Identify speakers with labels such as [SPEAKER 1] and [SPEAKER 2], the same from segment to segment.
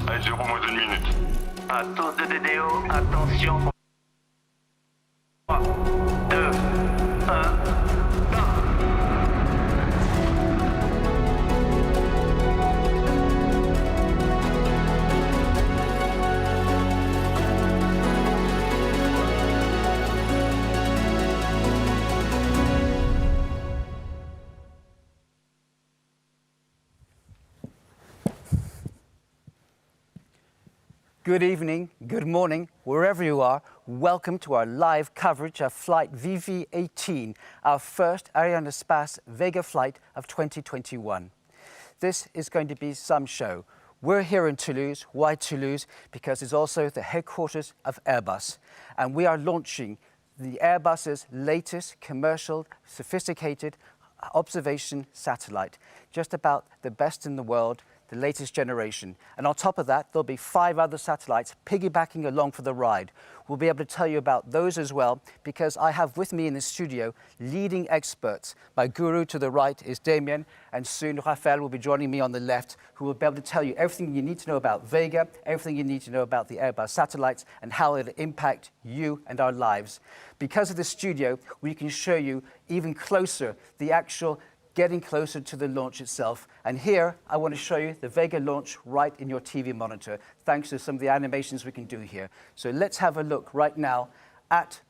[SPEAKER 1] À 0 moins d'une minute.
[SPEAKER 2] À tous de DDO, attention. 3, 2, 1.
[SPEAKER 3] Good evening, good morning, wherever you are. Welcome to our live coverage of flight VV18, our first Arianespace Vega flight of 2021. This is going to be some show. We're here in Toulouse. Why Toulouse? Because it's also the headquarters of Airbus. And we are launching the Airbus's latest commercial, sophisticated observation satellite. Just about the best in the world, the latest generation. And on top of that, there'll be 5 other satellites piggybacking along for the ride. We'll be able to tell you about those as well, because I have with me in the studio leading experts. My guru to the right is Damien, and soon Raphael will be joining me on the left, who will be able to tell you everything you need to know about Vega, everything you need to know about the Airbus satellites, and how it'll impact you and our lives. Because of the studio, we can show you even closer the actual getting closer to the launch itself. And here, I want to show you the Vega launch right in your TV monitor, thanks to some of the animations we can do here. So let's have a look right now at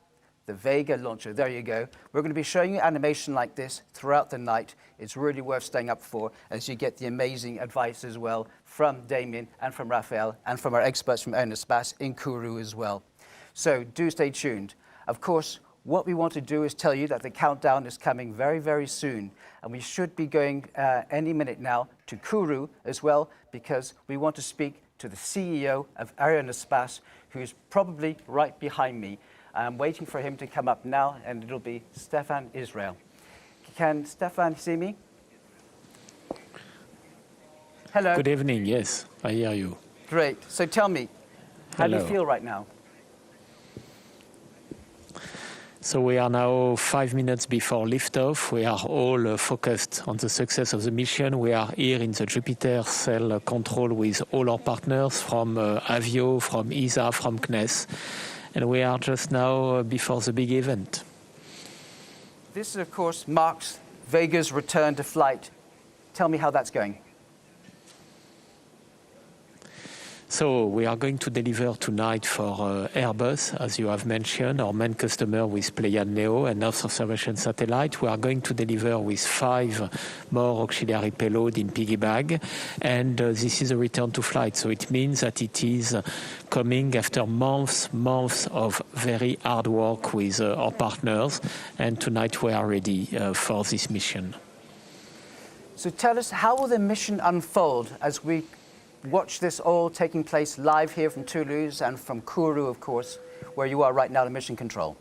[SPEAKER 3] the Vega launcher. There you go. We're going to be showing you animation like this throughout the night. It's really worth staying up for, as you get the amazing advice as well from Damien and from Raphael and from our experts from Arianespace in Kourou as well. So do stay tuned. Of course, what we want to do is tell you that the countdown is coming very, very soon. And we should be going any minute now to Kourou as well, because we want to speak to the CEO of Arianespace, who is probably right behind me. I'm waiting for him to come up now, and it'll be Stefan Israel. Can Stefan see me? Hello.
[SPEAKER 4] Good evening, yes, I hear you.
[SPEAKER 3] Great. So tell me, how do you feel right now?
[SPEAKER 4] So we are now 5 minutes before liftoff. We are all focused on the success of the mission. We are here in the Jupiter cell control with all our partners from Avio, from ESA, from CNES. And we are just now before the big event.
[SPEAKER 3] This, of course, marks Vega's return to flight. Tell me how that's going.
[SPEAKER 4] So we are going to deliver tonight for Airbus, as you have mentioned, our main customer with Pléiades Neo and Earth observation satellite. We are going to deliver with 5 more auxiliary payload in piggy bag, and this is a return to flight. So it means that it is coming after months of very hard work with our partners, and tonight we are ready for this mission.
[SPEAKER 3] So tell us, how will the mission unfold as we watch this all taking place live here from Toulouse and from Kourou, of course, where you are right now in mission control?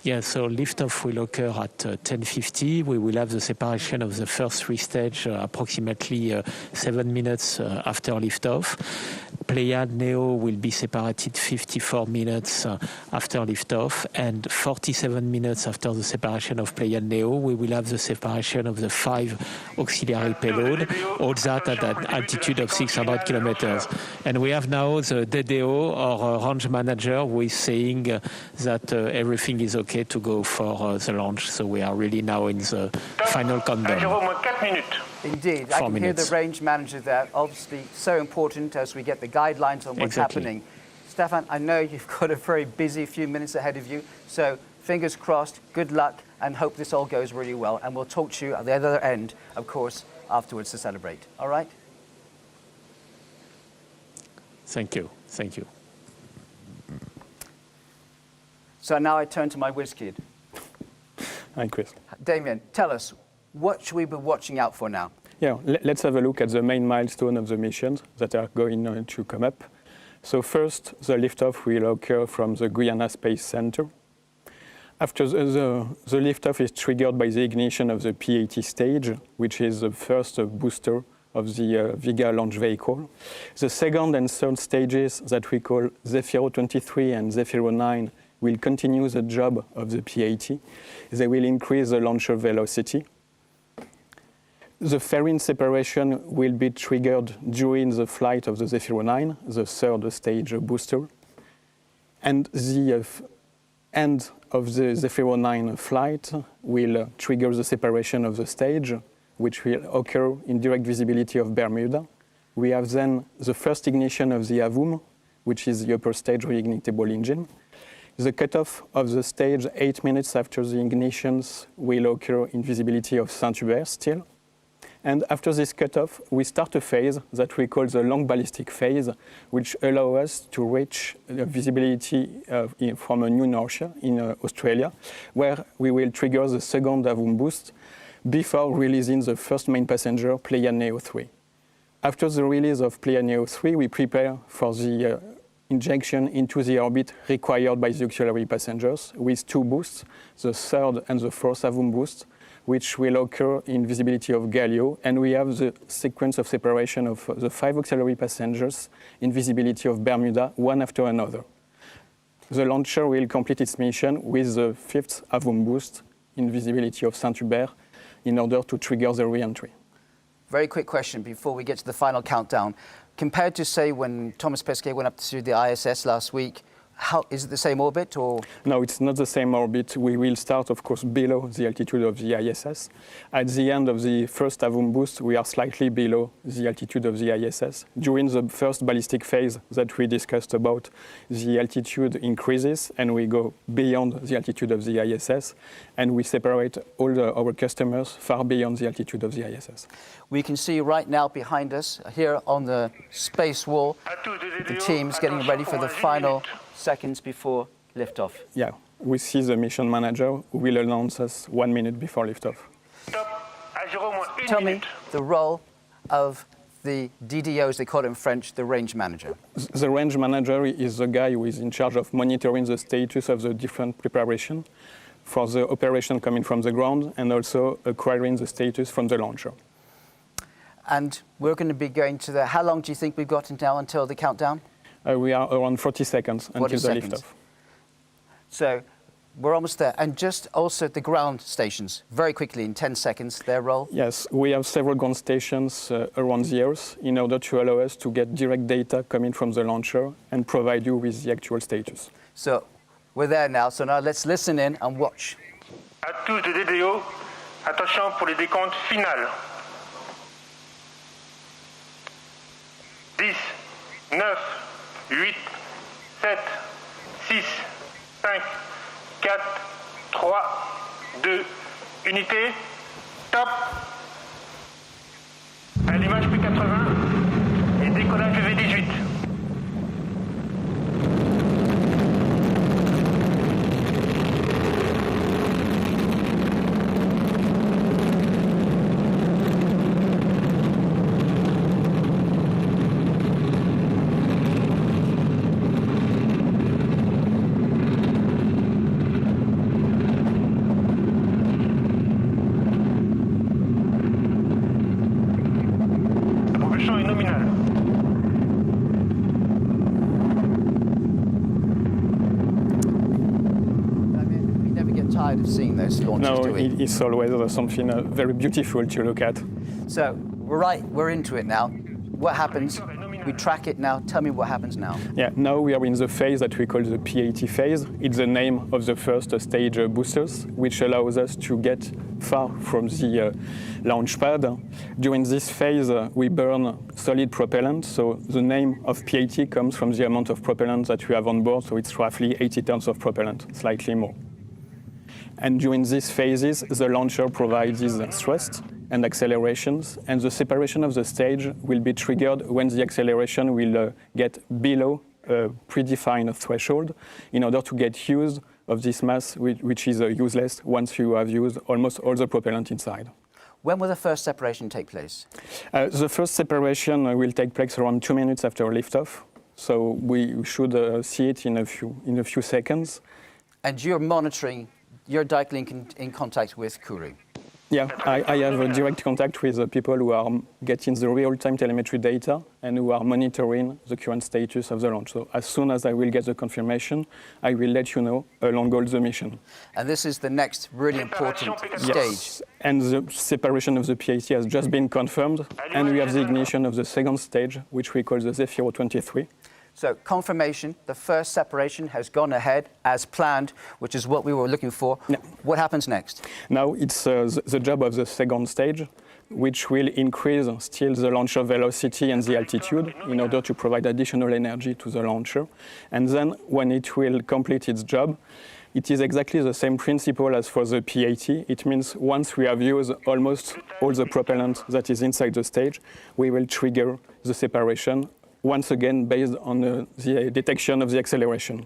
[SPEAKER 4] Yeah, so liftoff will occur at 10:50. We will have the separation of the first 3 stages approximately 7 minutes after liftoff. Pléiades Neo will be separated 54 minutes after liftoff, and 47 minutes after the separation of Pléiades Neo, we will have the separation of the 5 auxiliary payload, all that at an altitude of 600 kilometers. And we have now the DDO, our launch manager, who is saying that everything is okay to go for the launch. So we are really now in the final countdown.
[SPEAKER 3] Indeed, I can hear the range manager there, obviously so important as we get the guidelines on what's happening. Stefan, I know you've got a very busy few minutes ahead of you, so fingers crossed, good luck, and hope this all goes really well. And we'll talk to you at the other end, of course, afterwards to celebrate. All right?
[SPEAKER 4] Thank you. Thank you.
[SPEAKER 3] So now I turn to my whiz kid.
[SPEAKER 5] Hi, Chris.
[SPEAKER 3] Damien, tell us, what should we be watching out for now?
[SPEAKER 5] Yeah, let's have a look at the main milestone of the missions that are going to come up. So first, the liftoff will occur from the Guiana Space Center. After the liftoff is triggered by the ignition of the P80 stage, which is the first booster of the Vega launch vehicle. The second and third stages that we call Zefiro 23 and Zefiro 9 will continue the job of the P80. They will increase the launcher velocity. The fairing separation will be triggered during the flight of the Zefiro-9, the third stage booster. And the end of the Zefiro-9 flight will trigger the separation of the stage, which will occur in direct visibility of Bermuda. We have then the first ignition of the AVUM, which is the upper stage reignitable engine. The cutoff of the stage 8 minutes after the ignitions will occur in visibility of Saint-Hubert still. And after this cutoff, we start a phase that we call the long ballistic phase, which allows us to reach visibility from a new inertia in Australia, where we will trigger the second AVUM boost before releasing the first main passenger, Pléiades Neo 3. After the release of Pléiades Neo 3, we prepare for the injection into the orbit required by the auxiliary passengers with 2 boosts, the third and the fourth AVUM boost, which will occur in visibility of Galileo, and we have the sequence of separation of the 5 auxiliary passengers in visibility of Bermuda, one after another. The launcher will complete its mission with the 5th AVUM boost in visibility of Saint-Hubert in order to trigger the re-entry.
[SPEAKER 3] Very quick question before we get to the final countdown. Compared to, say, when Thomas Pesquet went up to the ISS last week, is it the same orbit or?
[SPEAKER 5] No, it's not the same orbit. We will start, of course, below the altitude of the ISS. At the end of the first AVUM boost, we are slightly below the altitude of the ISS. During the first ballistic phase that we discussed about, the altitude increases and we go beyond the altitude of the ISS, and we separate all our customers far beyond the altitude of the ISS.
[SPEAKER 3] We can see right now behind us, here on the space wall, the team's getting ready for the final seconds before liftoff.
[SPEAKER 5] Yeah, we see the mission manager who will announce us 1 minute before liftoff.
[SPEAKER 3] Tell me the role of the DDOs, they call it in French, the range manager.
[SPEAKER 5] The range manager is the guy who is in charge of monitoring the status of the different preparation for the operation coming from the ground and also acquiring the status from the launcher.
[SPEAKER 3] And we're going to be going to the, how long do you think we've got now until the countdown?
[SPEAKER 5] We are around 40 seconds until the liftoff.
[SPEAKER 3] So we're almost there. And just also the ground stations, very quickly, in 10 seconds, their role?
[SPEAKER 5] Yes, we have several ground stations around the Earth in order to allow us to get direct data coming from the launcher and provide you with the actual status.
[SPEAKER 3] So we're there now, so now let's listen in and watch.
[SPEAKER 1] À tous les DDO, attention pour les décomptes finales. 10, 9, 8, 7, 6, 5, 4, 3, 2, unité, top. Allumage P80 et décollage VV18.
[SPEAKER 3] Of seeing those launches,
[SPEAKER 5] no, it's always something very beautiful to look at.
[SPEAKER 3] So we're into it now. What happens? We track it now. Tell me what happens now.
[SPEAKER 5] Yeah, now we are in the phase that we call the P80 phase. It's the name of the first stage boosters, which allows us to get far from the launch pad. During this phase, we burn solid propellant. So the name of P80 comes from the amount of propellant that we have on board. So it's roughly 80 tons of propellant, slightly more. And during these phases, the launcher provides thrust and accelerations, and the separation of the stage will be triggered when the acceleration will get below a predefined threshold in order to get use of this mass, which is useless once you have used almost all the propellant inside.
[SPEAKER 3] When will the first separation take place?
[SPEAKER 5] The first separation will take place around 2 minutes after liftoff, so we should see it in a few seconds.
[SPEAKER 3] And you're monitoring. You're directly in contact with Kourou.
[SPEAKER 5] Yeah, I have a direct contact with the people who are getting the real-time telemetry data and who are monitoring the current status of the launch. So as soon as I will get the confirmation, I will let you know along all the mission.
[SPEAKER 3] And this is the next really important stage.
[SPEAKER 5] Yes, and the separation of the PAT has just been confirmed, and we have the ignition of the second stage, which we call the Zefiro-23.
[SPEAKER 3] So confirmation, the first separation has gone ahead as planned, which is what we were looking for.
[SPEAKER 5] Yeah.
[SPEAKER 3] What happens next?
[SPEAKER 5] Now it's the job of the second stage, which will increase still the launcher velocity and the altitude in order to provide additional energy to the launcher. And then when it will complete its job, it is exactly the same principle as for the PAT. It means once we have used almost all the propellant that is inside the stage, we will trigger the separation, once again based on the detection of the acceleration.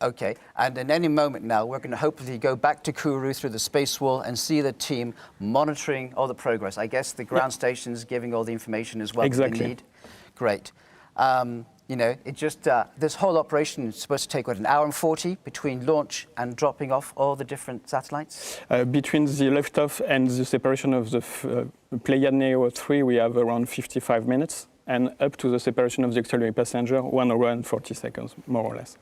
[SPEAKER 3] Okay, and in any moment now, we're going to hopefully go back to Kourou through the space wall and see the team monitoring all the progress. I guess the ground station's giving all the information as well that they need. Great. You know, it just, this whole operation is supposed to take, what, an hour and 40 between launch and dropping off all the different satellites?
[SPEAKER 5] Between the liftoff and the separation of the Pléiades Neo 3, we have around 55 minutes. And up to the separation of the auxiliary passenger, 1 hour and 40 seconds, more or less.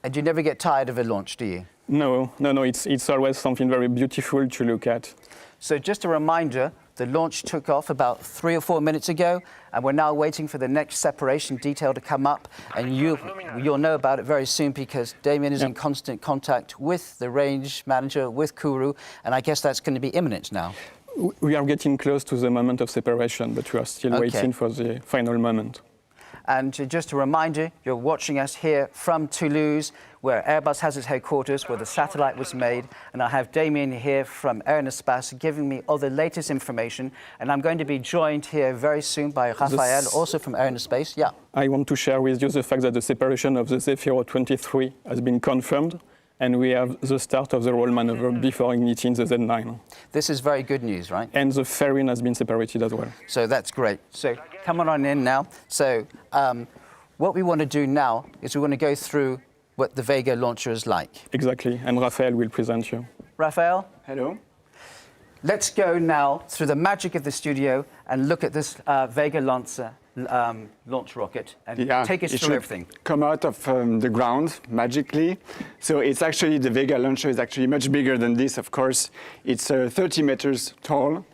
[SPEAKER 3] And you never get tired of a launch, do you?
[SPEAKER 5] No, it's always something very beautiful to look at.
[SPEAKER 3] So just a reminder, the launch took off about 3 or 4 minutes ago, and we're now waiting for the next separation detail to come up, and you'll know about it very soon because Damien is in constant contact with the range manager, with Kourou, and I guess that's going to be imminent now.
[SPEAKER 5] We are getting close to the moment of separation, but we are still waiting for the final moment.
[SPEAKER 3] And just a reminder, you're watching us here from Toulouse, where Airbus has its headquarters, where the satellite was made. And I have Damien here from Arianespace giving me all the latest information. And I'm going to be joined here very soon by Raphael, also from Arianespace. Yeah.
[SPEAKER 5] I want to share with you the fact that the separation of the Zefiro-23 has been confirmed. And we have the start of the roll maneuver before igniting the Z9.
[SPEAKER 3] This is very good news, right?
[SPEAKER 5] And the fairing has been separated as well.
[SPEAKER 3] So that's great. So come on in now. So what we want to do now is we want to go through what the Vega launcher is like.
[SPEAKER 5] Exactly, and Raphael will present you.
[SPEAKER 3] Raphael?
[SPEAKER 6] Hello.
[SPEAKER 3] Let's go now through the magic of the studio and look at this Vega launcher. Launch rocket and take us through everything.
[SPEAKER 6] Come out of the ground magically. So it's actually, the Vega launcher is actually much bigger than this, of course. It's 30 meters tall.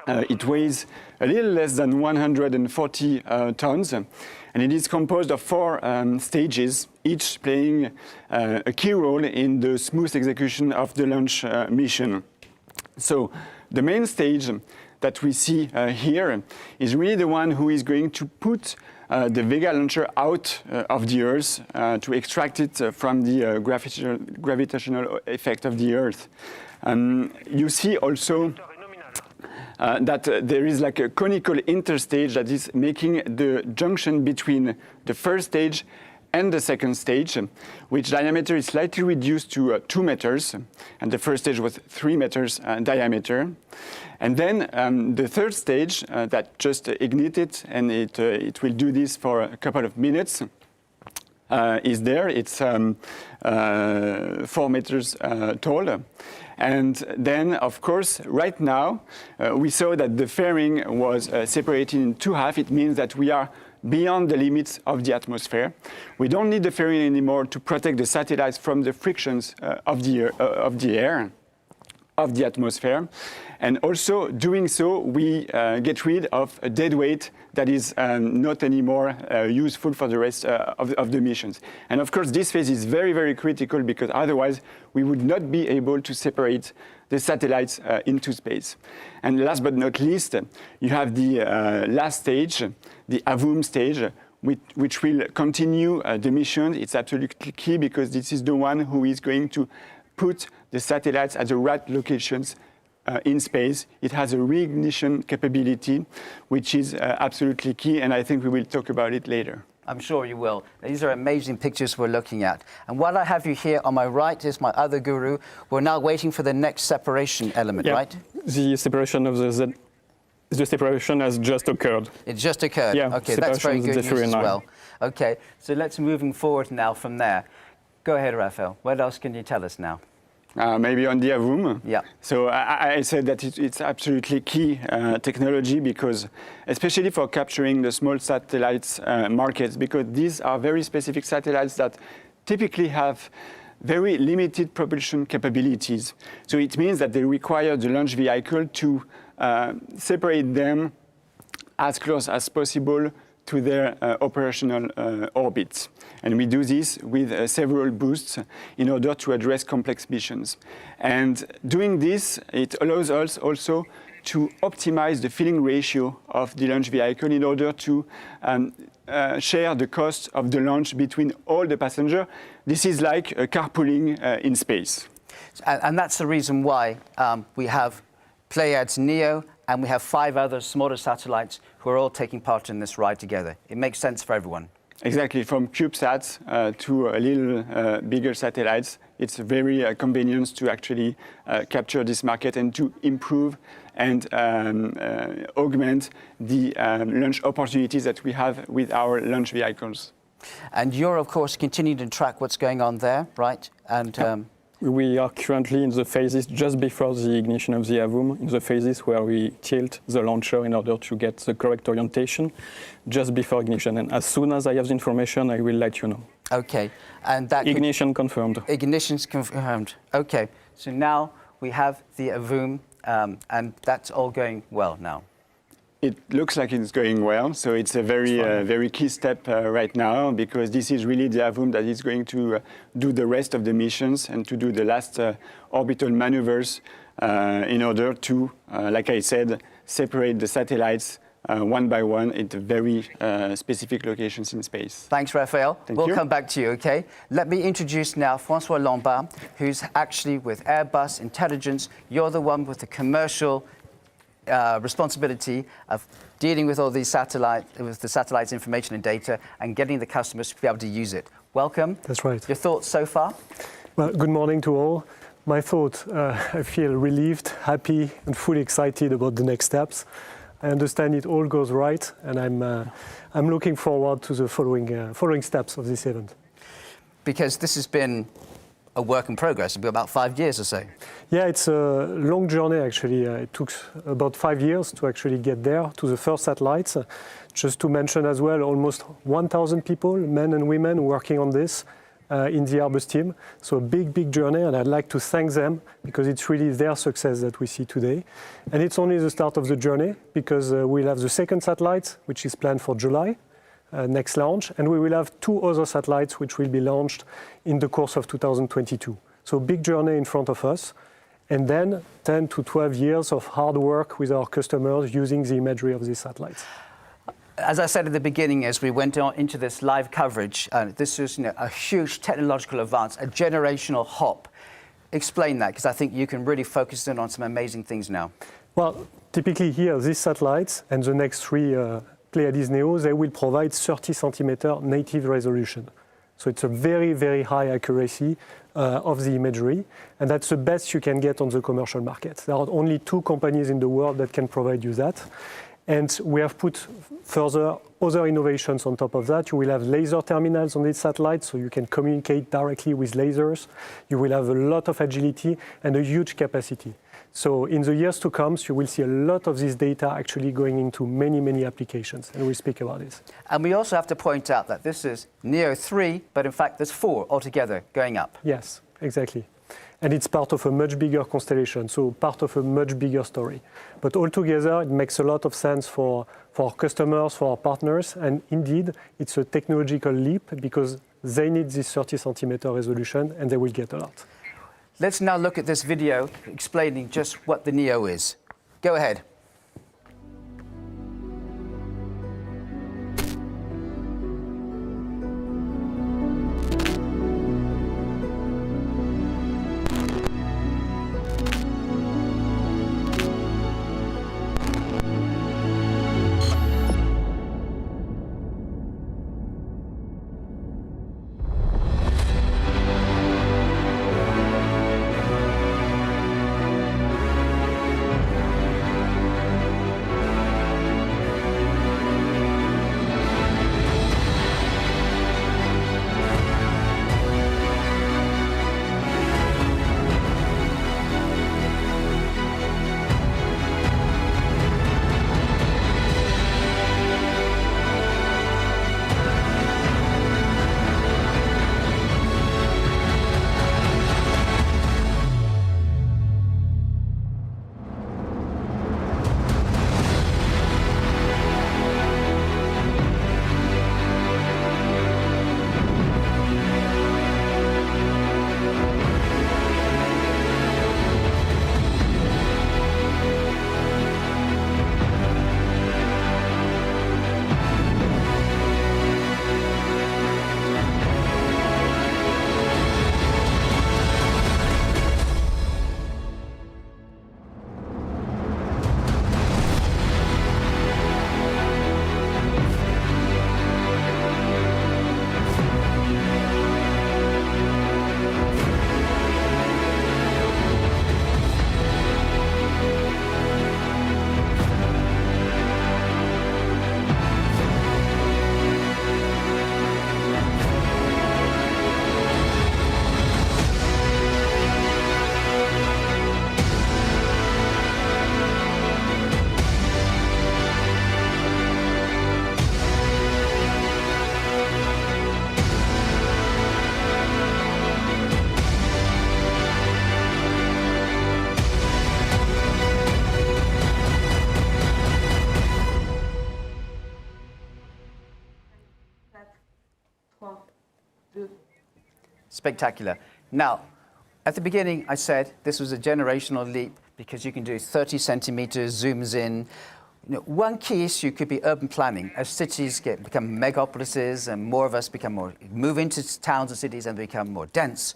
[SPEAKER 6] It weighs a little less than 140 tons. And it is composed of 4 stages, each playing a key role in the smooth execution of the launch mission. So the main stage that we see here is really the one who is going to put the Vega launcher out of the Earth to extract it from the gravitational effect of the Earth. You see also that there is like a conical interstage that is making the junction between the first stage and the second stage, which diameter is slightly reduced to 2 meters, and the first stage was 3 meters diameter. And then the third stage that just ignited, and it will do this for a couple of minutes, is there. It's 4 meters tall. And then, of course, right now, we saw that the fairing was separated in 2 halves. It means that we are beyond the limits of the atmosphere. We don't need the fairing anymore to protect the satellites from the frictions of the air, of the atmosphere. And also, doing so, we get rid of a dead weight that is not anymore useful for the rest of the missions. And of course, this phase is very, very critical because otherwise we would not be able to separate the satellites into space. And last but not least, you have the last stage, the AVOOM stage, which will continue the mission. It's absolutely key because this is the one who is going to put the satellites at the right locations in space. It has a reignition capability, which is absolutely key, and I think we will talk about it later.
[SPEAKER 3] I'm sure you will. These are amazing pictures we're looking at. And while I have you here on my right is my other guru. We're now waiting for the next separation element, right?
[SPEAKER 5] The separation of the separation has just occurred.
[SPEAKER 3] It just occurred?
[SPEAKER 5] Yeah.
[SPEAKER 3] Okay, that's very good news as well. Okay, so let's moving forward now from there. Go ahead, Raphael. What else can you tell us now?
[SPEAKER 6] maybe on the Avum.
[SPEAKER 3] Yeah.
[SPEAKER 6] So I said that it's absolutely key technology because, especially for capturing the small satellites markets, because these are very specific satellites that typically have very limited propulsion capabilities. So it means that they require the launch vehicle to separate them as close as possible to their operational orbits. And we do this with several boosts in order to address complex missions. And doing this, it allows us also to optimize the filling ratio of the launch vehicle in order to share the cost of the launch between all the passengers. This is like carpooling in space.
[SPEAKER 3] And that's the reason why we have Pléiades Neo, and we have 5 other smaller satellites who are all taking part in this ride together. It makes sense for everyone.
[SPEAKER 6] Exactly, from cubesats to a little bigger satellites, it's very convenient to actually capture this market and to improve and augment the launch opportunities that we have with our launch vehicles.
[SPEAKER 3] And you're, of course, continuing to track what's going on there, right? And
[SPEAKER 5] We are currently in the phases just before the ignition of the Avum, in the phases where we tilt the launcher in order to get the correct orientation just before ignition. And as soon as I have the information, I will let you know.
[SPEAKER 3] Okay, and that
[SPEAKER 5] Ignition confirmed.
[SPEAKER 3] Ignition's confirmed. Okay, so now we have the Avum, and that's all going well now.
[SPEAKER 6] It looks like it's going well, so it's a very key step right now, because this is really the Avum that is going to do the rest of the missions and to do the last orbital maneuvers in order to, like I said, separate the satellites one by one at very specific locations in space.
[SPEAKER 3] Thanks, Raphael. We'll come back to you, okay? Let me introduce now François Lombard, who's actually with Airbus Intelligence. You're the one with the commercial responsibility of dealing with all these satellites' information and data and getting the customers to be able to use it. Welcome.
[SPEAKER 7] That's right.
[SPEAKER 3] Your thoughts so far?
[SPEAKER 7] Well, good morning to all. My thought, I feel relieved, happy, and fully excited about the next steps. I understand it all goes right, and I'm looking forward to the following steps of this event.
[SPEAKER 3] Because this has been a work in progress. It's been about 5 years or so.
[SPEAKER 7] Yeah, it's a long journey actually. It took about 5 years to actually get there to the first satellites. Just to mention as well, almost 1,000 people, men and women, working on this in the Airbus team. So a big journey, and I'd like to thank them because it's really their success that we see today. And it's only the start of the journey, because we'll have the second satellite, which is planned for July. Next launch, and we will have 2 other satellites which will be launched in the course of 2022. So big journey in front of us, and then 10 to 12 years of hard work with our customers using the imagery of these satellites.
[SPEAKER 3] As I said at the beginning, as we went on into this live coverage, this is a huge technological advance, a generational hop. Explain that, because I think you can really focus in on some amazing things now.
[SPEAKER 7] Well, typically here, these satellites and the next 3 Pléiades Neo, they will provide 30 centimeter native resolution. So it's a very high accuracy of the imagery, and that's the best you can get on the commercial market. There are only 2 companies in the world that can provide you that. And we have put further other innovations on top of that. You will have laser terminals on these satellites, so you can communicate directly with lasers. You will have a lot of agility and a huge capacity. So in the years to come, you will see a lot of this data actually going into many applications, and we'll speak about this.
[SPEAKER 3] And we also have to point out that this is Neo 3, but in fact there's 4 altogether going up.
[SPEAKER 7] Yes, exactly. And it's part of a much bigger constellation, so part of a much bigger story. But altogether, it makes a lot of sense for our customers, for our partners, and indeed, it's a technological leap because they need this 30 centimeter resolution, and they will get a lot.
[SPEAKER 3] Let's now look at this video explaining just what the Neo is. Go ahead. Spectacular. Now, at the beginning, I said this was a generational leap because you can do 30 centimeters, zooms in. You know, one key issue could be urban planning. As cities become megapolises and more of us move into towns and cities and become more dense,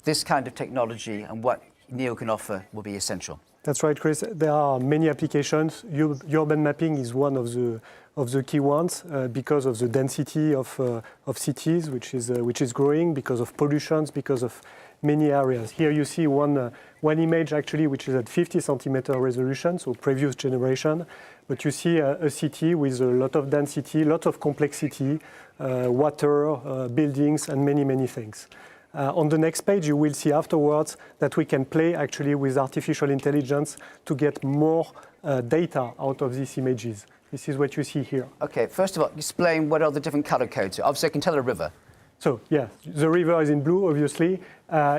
[SPEAKER 3] this kind of technology and what NEO can offer will be essential.
[SPEAKER 7] That's right, Chris. There are many applications. Urban mapping is one of the key ones because of the density of cities, which is growing, because of pollutions, because of many areas. Here you see one image actually, which is at 50 centimeter resolution, so previous generation. But you see a city with a lot of density, lot of complexity, water, buildings, and many things. On the next page, you will see afterwards that we can play actually with artificial intelligence to get more data out of these images. This is what you see here.
[SPEAKER 3] Okay, first of all, explain what are the different color codes. Obviously, I can tell a river.
[SPEAKER 7] So, yeah, the river is in blue, obviously.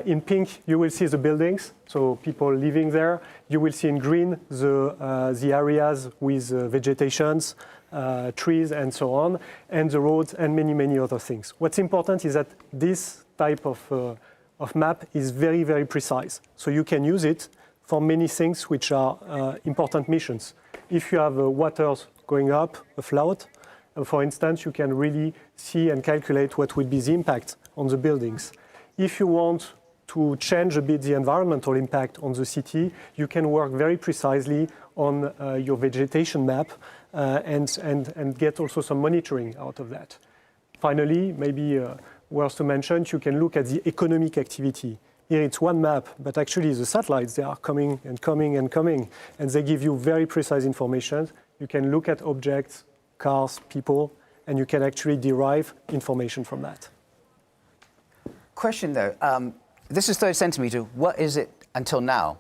[SPEAKER 7] In pink, you will see the buildings, so people living there. You will see in green the areas with vegetations, trees, and so on, and the roads, and many other things. What's important is that this type of map is very precise. So you can use it for many things which are important missions. If you have waters going up, a flood, for instance, you can really see and calculate what will be the impact on the buildings. If you want to change a bit the environmental impact on the city, you can work very precisely on your vegetation map and get also some monitoring out of that. Finally, maybe worth to mention, you can look at the economic activity. Here it's one map, but actually the satellites, they are coming, and they give you very precise information. You can look at objects, cars, people, and you can actually derive information from that.
[SPEAKER 3] Question though, this is 30 centimeter. What is it until now?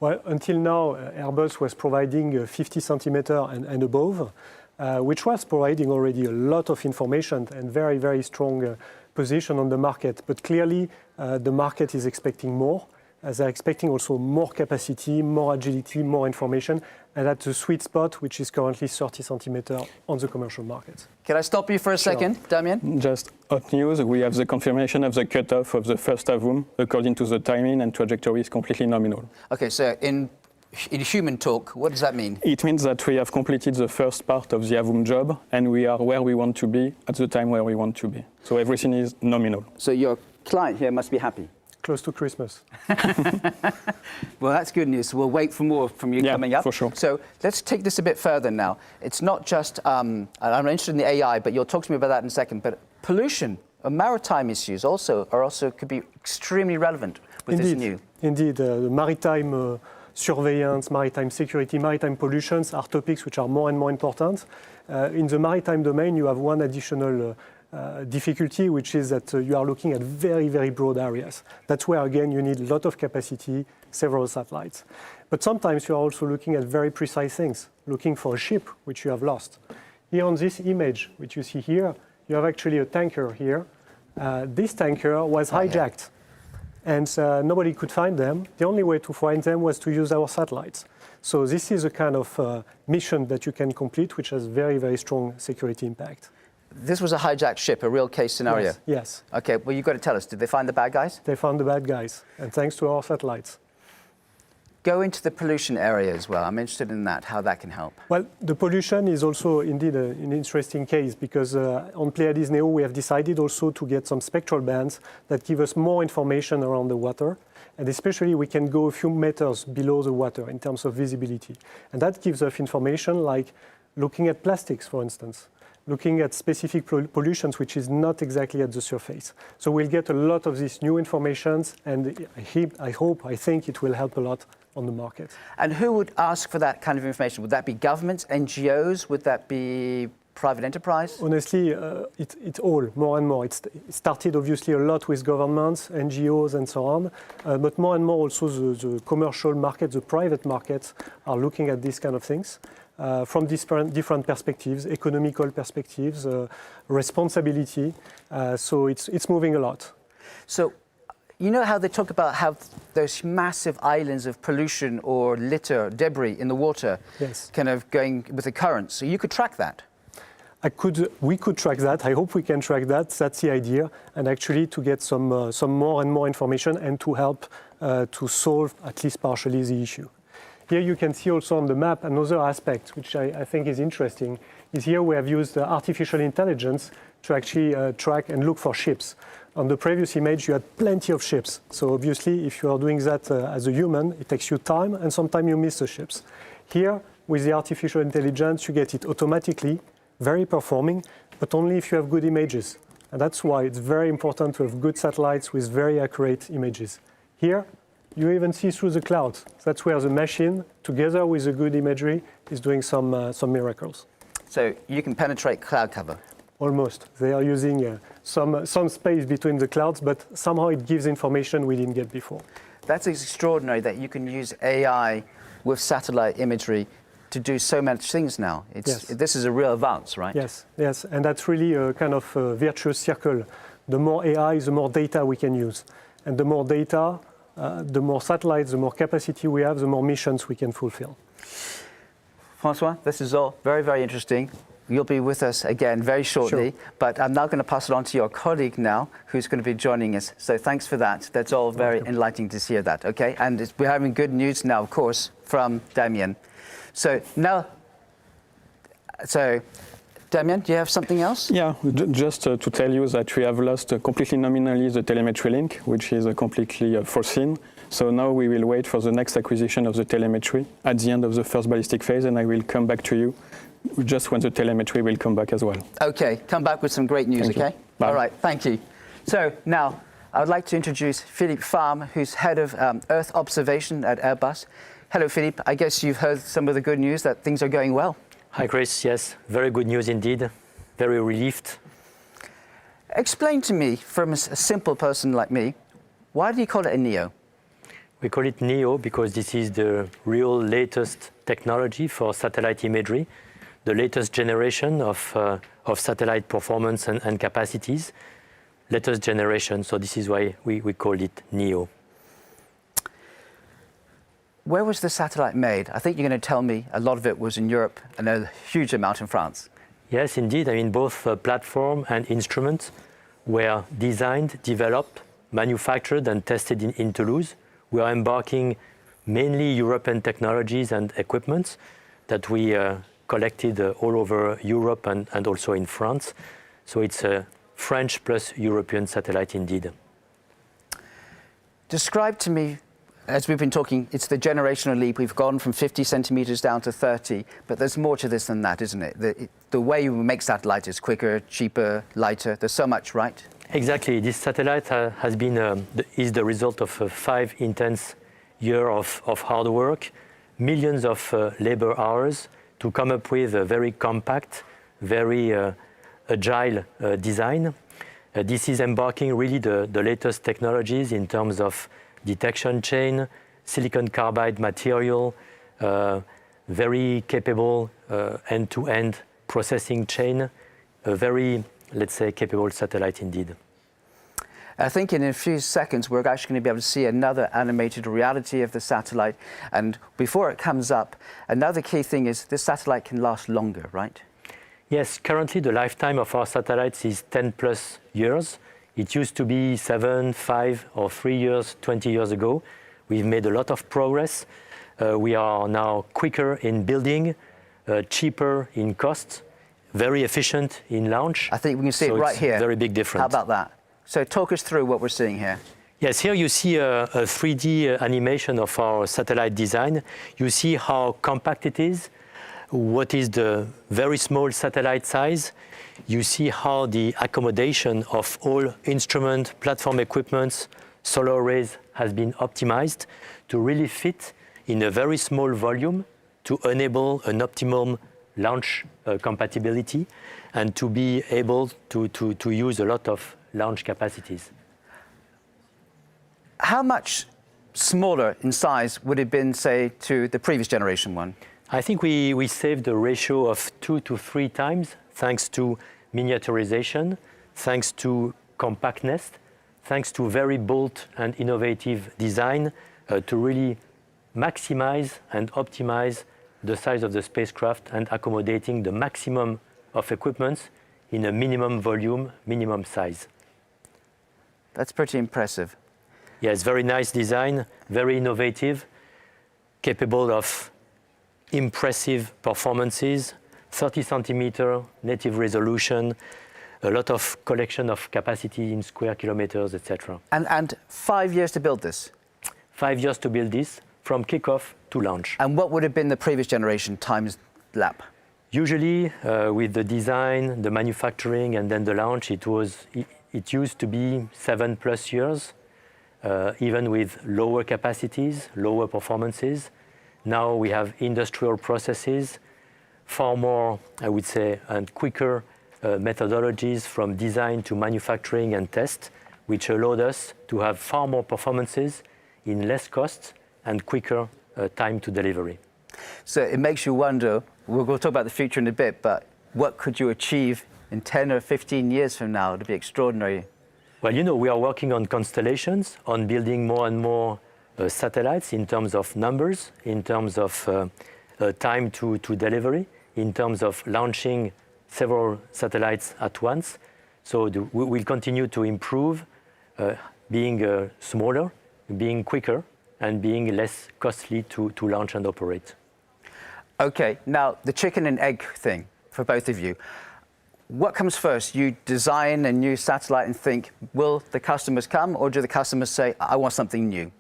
[SPEAKER 7] Well, until now, Airbus was providing 50 centimeter and above, which was providing already a lot of information and very strong position on the market. But clearly, the market is expecting more. They're expecting also more capacity, more agility, more information, and at the sweet spot, which is currently 30 centimeter on the commercial market.
[SPEAKER 3] Can I stop you for a second, Damien?
[SPEAKER 5] Just hot news, we have the confirmation of the cutoff of the first AVUM according to the timing and trajectory is completely nominal.
[SPEAKER 3] Okay, so in human talk, what does that mean?
[SPEAKER 5] It means that we have completed the first part of the AVUM job and we are where we want to be at the time where we want to be. So everything is nominal.
[SPEAKER 3] So your client here must be happy.
[SPEAKER 7] Close to Christmas.
[SPEAKER 3] Well, that's good news. We'll wait for more from you coming up.
[SPEAKER 5] For sure.
[SPEAKER 3] So let's take this a bit further now. It's not just, I'm interested in the AI, but you'll talk to me about that in a second, but pollution and maritime issues also could be extremely relevant with this new.
[SPEAKER 7] Indeed, the maritime surveillance, maritime security, maritime pollutions are topics which are more and more important. In the maritime domain, you have one additional difficulty, which is that you are looking at very broad areas. That's where, again, you need a lot of capacity, several satellites. But sometimes you are also looking at very precise things, looking for a ship which you have lost. Here on this image, which you see here, you have actually a tanker here. This tanker was hijacked, and nobody could find them. The only way to find them was to use our satellites. So this is a kind of mission that you can complete, which has very strong security impact.
[SPEAKER 3] This was a hijacked ship, a real case scenario?
[SPEAKER 7] Yes.
[SPEAKER 3] Okay, well, you've got to tell us, did they find the bad guys?
[SPEAKER 7] They found the bad guys, and thanks to our satellites.
[SPEAKER 3] Go into the pollution area as well. I'm interested in that, how that can help.
[SPEAKER 7] Well, the pollution is also indeed an interesting case because on Pleiades Neo, we have decided also to get some spectral bands that give us more information around the water. And especially we can go a few meters below the water in terms of visibility. And that gives us information like looking at plastics, for instance, looking at specific pollutions which is not exactly at the surface. So we'll get a lot of these new informations, and I think it will help a lot on the market.
[SPEAKER 3] And who would ask for that kind of information? Would that be governments, NGOs? Would that be private enterprise?
[SPEAKER 7] Honestly, it's all, more and more. It started obviously a lot with governments, NGOs and so on, but more and more also the commercial market, the private markets are looking at these kind of things. From different perspectives, economical perspectives, responsibility. So it's moving a lot.
[SPEAKER 3] So, you know how they talk about how those massive islands of pollution or litter, debris in the water,
[SPEAKER 7] yes,
[SPEAKER 3] kind of going with the currents. So you could track that.
[SPEAKER 7] we could track that. I hope we can track that. That's the idea, and actually to get some more and more information and to help to solve at least partially the issue. Here you can see also on the map another aspect which I think is interesting. Is here we have used artificial intelligence to actually track and look for ships. On the previous image, you had plenty of ships. So obviously, if you are doing that as a human, it takes you time, and sometimes you miss the ships. Here, with the artificial intelligence, you get it automatically, very performing, but only if you have good images. And that's why it's very important to have good satellites with very accurate images. Here, you even see through the clouds. That's where the machine, together with the good imagery, is doing some miracles.
[SPEAKER 3] So you can penetrate cloud cover?
[SPEAKER 7] Almost. They are using some space between the clouds, but somehow it gives information we didn't get before.
[SPEAKER 3] That's extraordinary that you can use AI with satellite imagery to do so many things now. This is a real advance, right?
[SPEAKER 7] Yes, and that's really a kind of virtuous circle. The more AI, the more data we can use. And the more data, the more satellites, the more capacity we have, the more missions we can fulfill.
[SPEAKER 3] Francois, this is all very, very interesting. You'll be with us again very shortly,
[SPEAKER 7] sure.
[SPEAKER 3] But I'm now going to pass it on to your colleague now, who's going to be joining us. So thanks for that. That's all very enlightening to hear that, okay? And we're having good news now, of course, from Damien. So now, Damien, do you have something else?
[SPEAKER 5] Yeah, just to tell you that we have lost completely nominally the telemetry link, which is completely foreseen. So now we will wait for the next acquisition of the telemetry at the end of the first ballistic phase, and I will come back to you just when the telemetry will come back as well.
[SPEAKER 3] Okay, come back with some great news,
[SPEAKER 5] Thank you.
[SPEAKER 3] okay?
[SPEAKER 5] Bye.
[SPEAKER 3] All right, thank you. So now, I would like to introduce Philippe Farm, who's head of Earth observation at Airbus. Hello, Philippe. I guess you've heard some of the good news that things are going well.
[SPEAKER 8] Hi, Chris. Yes, very good news indeed. Very relieved.
[SPEAKER 3] Explain to me, from a simple person like me, why do you call it a NEO?
[SPEAKER 8] We call it NEO because this is the real latest technology for satellite imagery, the latest generation of satellite performance and capacities. Latest generation, so this is why we call it NEO.
[SPEAKER 3] Where was the satellite made? I think you're going to tell me a lot of it was in Europe and a huge amount in France.
[SPEAKER 8] Yes, indeed. I mean, both platform and instruments were designed, developed, manufactured and tested in Toulouse. We are embarking mainly European technologies and equipment that we collected all over Europe and also in France. So it's a French plus European satellite indeed.
[SPEAKER 3] Describe to me, as we've been talking, it's the generational leap. We've gone from 50 centimeters down to 30, but there's more to this than that, isn't it? The way we make satellites is quicker, cheaper, lighter. There's so much, right?
[SPEAKER 8] Exactly. This satellite is the result of 5 intense years of hard work, millions of labor hours to come up with a very compact, very agile design. This is embarking really the latest technologies in terms of detection chain, silicon carbide material, very capable end-to-end processing chain, a very, let's say, capable satellite indeed.
[SPEAKER 3] I think in a few seconds we're actually going to be able to see another animated reality of the satellite. And before it comes up, another key thing is this satellite can last longer, right?
[SPEAKER 8] Yes, currently the lifetime of our satellites is 10 plus years. It used to be 7, 5 or 3 years, 20 years ago. We've made a lot of progress. We are now quicker in building, cheaper in cost, very efficient in launch.
[SPEAKER 3] I think we can see it right here.
[SPEAKER 8] Very big difference.
[SPEAKER 3] How about that? So talk us through what we're seeing here.
[SPEAKER 8] Yes, here you see a 3D animation of our satellite design. You see how compact it is, what is the very small satellite size. You see how the accommodation of all instrument, platform equipments, solar arrays has been optimized to really fit in a very small volume to enable an optimum launch compatibility and to be able to use a lot of launch capacities.
[SPEAKER 3] How much smaller in size would it have been, say, to the previous generation one?
[SPEAKER 8] I think we saved a ratio of 2 to 3 times thanks to miniaturization, thanks to compactness, thanks to very bold and innovative design to really maximize and optimize the size of the spacecraft and accommodating the maximum of equipment in a minimum volume, minimum size.
[SPEAKER 3] That's pretty impressive.
[SPEAKER 8] Yeah, it's very nice design, very innovative, capable of impressive performances, 30 centimeter native resolution, a lot of collection of capacity in square kilometers, etc.
[SPEAKER 3] And 5 years to build this?
[SPEAKER 8] 5 years to build this, from kickoff to launch.
[SPEAKER 3] And what would have been the previous generation times lap?
[SPEAKER 8] Usually, with the design, the manufacturing, and then the launch, it used to be 7+ years, even with lower capacities, lower performances. Now we have industrial processes, far more, I would say, and quicker methodologies from design to manufacturing and test, which allowed us to have far more performances in less costs and quicker time to delivery.
[SPEAKER 3] So it makes you wonder, we'll talk about the future in a bit, but what could you achieve in 10 or 15 years from now to be extraordinary?
[SPEAKER 8] Well, you know, we are working on constellations, on building more and more satellites in terms of numbers, in terms of time to delivery, in terms of launching several satellites at once. So we will continue to improve, being smaller, being quicker, and being less costly to launch and operate.
[SPEAKER 3] Okay, now the chicken and egg thing for both of you. What comes first? You design a new satellite and think, will the customers come, or do the customers say, I want something new?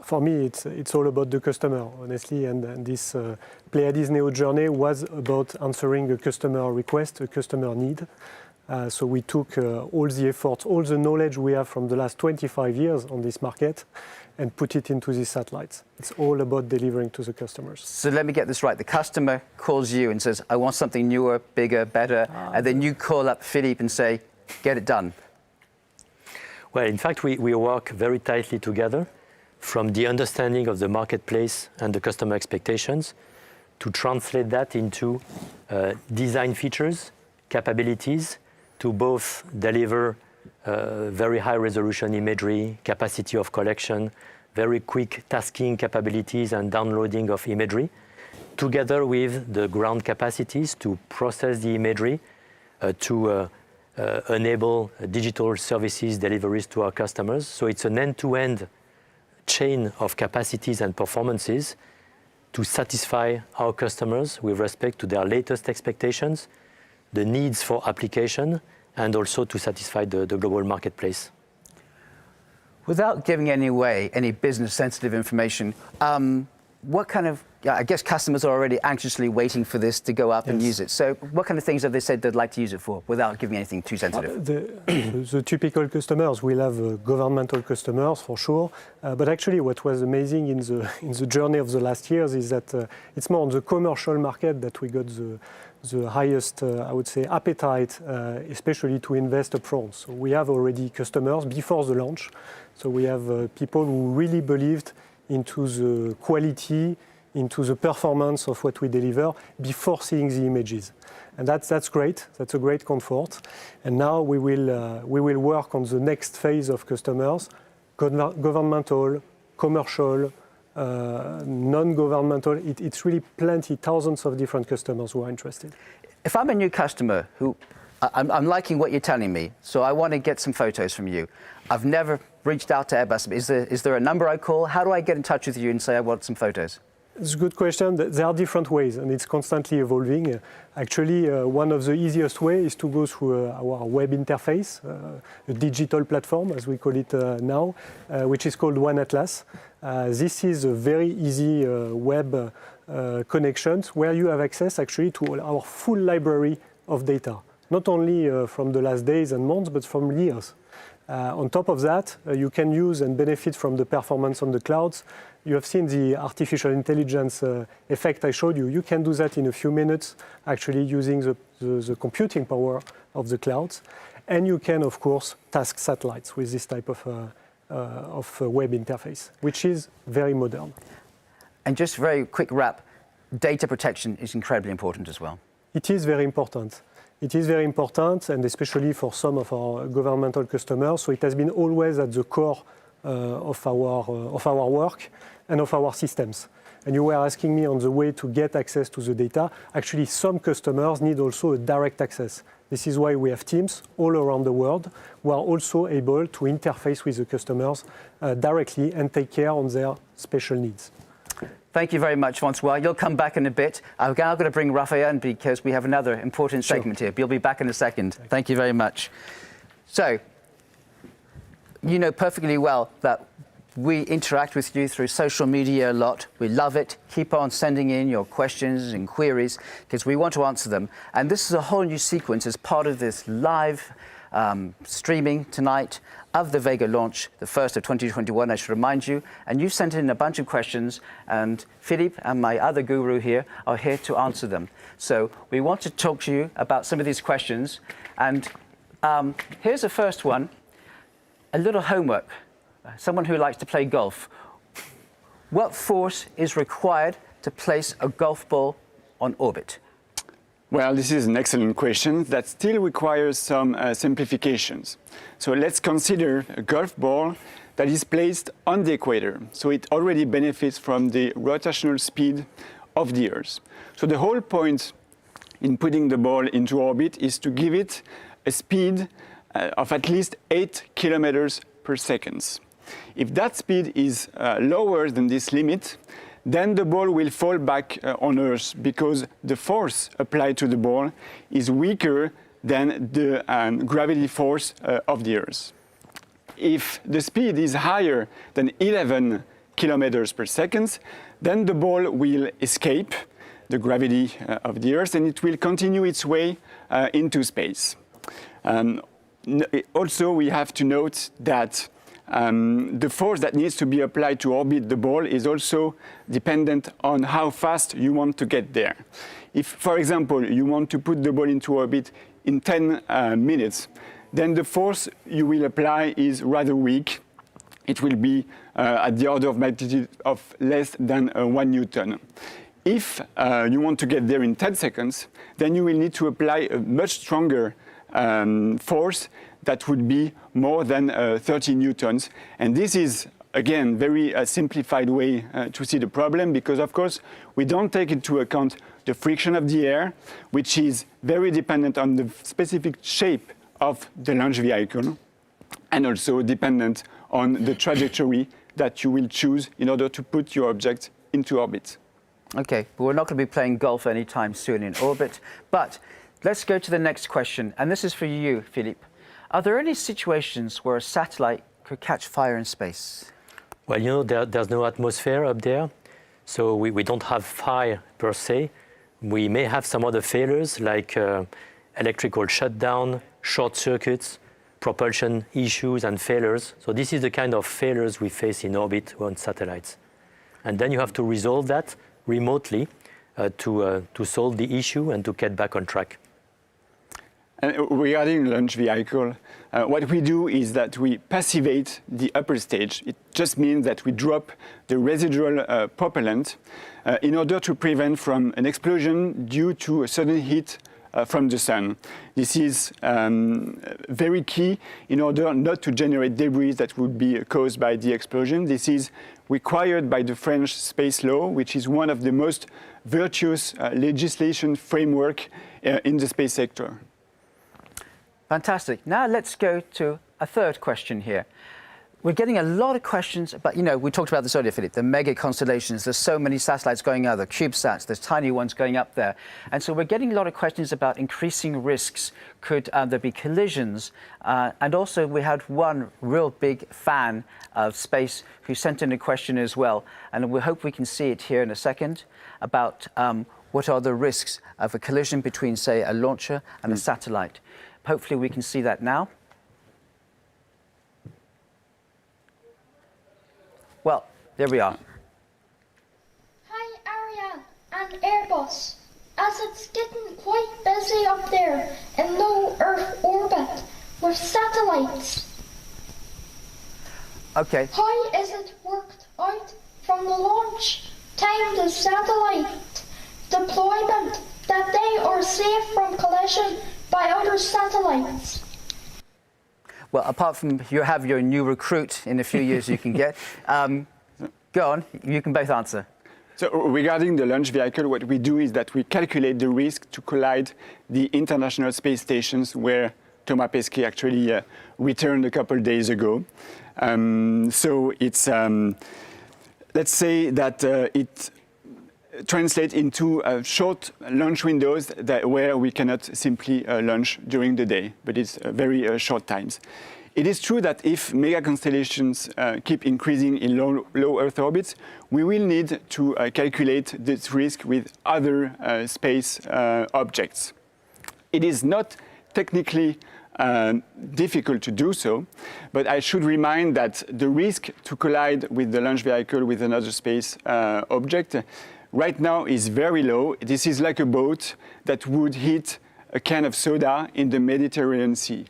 [SPEAKER 7] For me, it's all about the customer, honestly, and this Pleiades Neo journey was about answering a customer request, a customer need. So we took all the efforts, all the knowledge we have from the last 25 years on this market and put it into these satellites. It's all about delivering to the customers.
[SPEAKER 3] So let me get this right. The customer calls you and says, I want something newer, bigger, better, and then you call up Philippe and say, get it done.
[SPEAKER 8] Well, in fact, we work very tightly together, from the understanding of the marketplace and the customer expectations to translate that into design features, capabilities, to both deliver very high resolution imagery, capacity of collection, very quick tasking capabilities and downloading of imagery, together with the ground capacities to process the imagery, to enable digital services deliveries to our customers. So it's an end-to-end chain of capacities and performances to satisfy our customers with respect to their latest expectations, the needs for application, and also to satisfy the global marketplace.
[SPEAKER 3] Without giving away any business sensitive information, what kind of, I guess customers are already anxiously waiting for this to go up and use it. So what kind of things have they said they'd like to use it for without giving anything too sensitive?
[SPEAKER 7] The typical customers will have governmental customers for sure, but actually what was amazing in the journey of the last years is that it's more on the commercial market that we got the highest, I would say, appetite, especially to invest upfront. So we have already customers before the launch. So we have people who really believed into the quality, into the performance of what we deliver before seeing the images. And that's great. That's a great comfort. And now we will work on the next phase of customers, governmental, commercial, non-governmental. It's really plenty, thousands of different customers who are interested.
[SPEAKER 3] If I'm a new customer who, I'm liking what you're telling me, so I want to get some photos from you. I've never reached out to Airbus. Is there a number I call? How do I get in touch with you and say I want some photos?
[SPEAKER 7] It's a good question. There are different ways, and it's constantly evolving. Actually, one of the easiest ways is to go through our web interface, a digital platform, as we call it now, which is called One Atlas. This is a very easy web connection where you have access actually to our full library of data, not only from the last days and months, but from years. On top of that, you can use and benefit from the performance on the clouds. You have seen the artificial intelligence effect I showed you. You can do that in a few minutes, actually using the computing power of the clouds. And you can, of course, task satellites with this type of web interface, which is very modern.
[SPEAKER 3] And just very quick wrap, data protection is incredibly important as well.
[SPEAKER 7] It is very important. It is very important, and especially for some of our governmental customers. So it has been always at the core of our work and of our systems. And you were asking me on the way to get access to the data. Actually, some customers need also a direct access. This is why we have teams all around the world who are also able to interface with the customers directly and take care on their special needs.
[SPEAKER 3] Thank you very much, Francois. You'll come back in a bit. I'm now going to bring Raphael in because we have another important segment here. But you'll be back in a second. Thank you very much. So, you know perfectly well that we interact with you through social media a lot. We love it. Keep on sending in your questions and queries because we want to answer them. And this is a whole new sequence as part of this live streaming tonight of the Vega launch, the first of 2021, I should remind you. And you sent in a bunch of questions, and Philippe and my other guru here are here to answer them. So we want to talk to you about some of these questions. And here's the first one, a little homework. Someone who likes to play golf. What force is required to place a golf ball on orbit?
[SPEAKER 6] Well, this is an excellent question that still requires some simplifications. So let's consider a golf ball that is placed on the equator. So it already benefits from the rotational speed of the Earth. So the whole point in putting the ball into orbit is to give it a speed of at least 8 kilometers per second. If that speed is lower than this limit, then the ball will fall back on Earth because the force applied to the ball is weaker than the gravity force of the Earth. If the speed is higher than 11 kilometers per second, then the ball will escape the gravity of the Earth and it will continue its way into space. Also, we have to note that the force that needs to be applied to orbit the ball is also dependent on how fast you want to get there. If, for example, you want to put the ball into orbit in 10 minutes, then the force you will apply is rather weak. It will be at the order of magnitude of less than 1 Newton. If you want to get there in 10 seconds, then you will need to apply a much stronger force that would be more than 30 newtons. And this is, again, very simplified way to see the problem because, of course, we don't take into account the friction of the air, which is very dependent on the specific shape of the launch vehicle and also dependent on the trajectory that you will choose in order to put your object into orbit.
[SPEAKER 3] Okay, but we're not going to be playing golf anytime soon in orbit. But let's go to the next question. And this is for you, Philippe. Are there any situations where a satellite could catch fire in space?
[SPEAKER 8] Well, you know, there's no atmosphere up there, so we don't have fire per se. We may have some other failures like electrical shutdown, short circuits, propulsion issues and failures. So this is the kind of failures we face in orbit on satellites. And then you have to resolve that remotely to solve the issue and to get back on track.
[SPEAKER 6] Regarding launch vehicle, what we do is that we passivate the upper stage. It just means that we drop the residual propellant in order to prevent from an explosion due to a sudden heat from the sun. This is very key in order not to generate debris that would be caused by the explosion. This is required by the French space law, which is one of the most virtuous legislation framework in the space sector.
[SPEAKER 3] Fantastic. Now let's go to a third question here. We're getting a lot of questions about, you know, we talked about this earlier, Philippe, the mega constellations. There's so many satellites going out, the cubesats, there's tiny ones going up there. And so we're getting a lot of questions about increasing risks. Could there be collisions? And also we had one real big fan of space who sent in a question as well. And we hope we can see it here in a second about what are the risks of a collision between, say, a launcher and a satellite. Hopefully we can see that now. Well, there we are.
[SPEAKER 9] Hi Ariane and Airbus. As it's getting quite busy up there in low Earth orbit with satellites.
[SPEAKER 3] Okay.
[SPEAKER 9] How is it worked out from the launch time to satellite deployment that they are safe from collision by other satellites?
[SPEAKER 3] Well, apart from you have your new recruit in a few years you can get, go on, you can both answer.
[SPEAKER 6] So regarding the launch vehicle, what we do is that we calculate the risk to collide the international space stations where Thomas Pesquet actually returned a couple of days ago. So it's, let's say that it translates into short launch windows where we cannot simply launch during the day, but it's very short times. It is true that if mega constellations keep increasing in low Earth orbits, we will need to calculate this risk with other space objects. It is not technically difficult to do so, but I should remind that the risk to collide with the launch vehicle with another space object right now is very low. This is like a boat that would hit a can of soda in the Mediterranean Sea.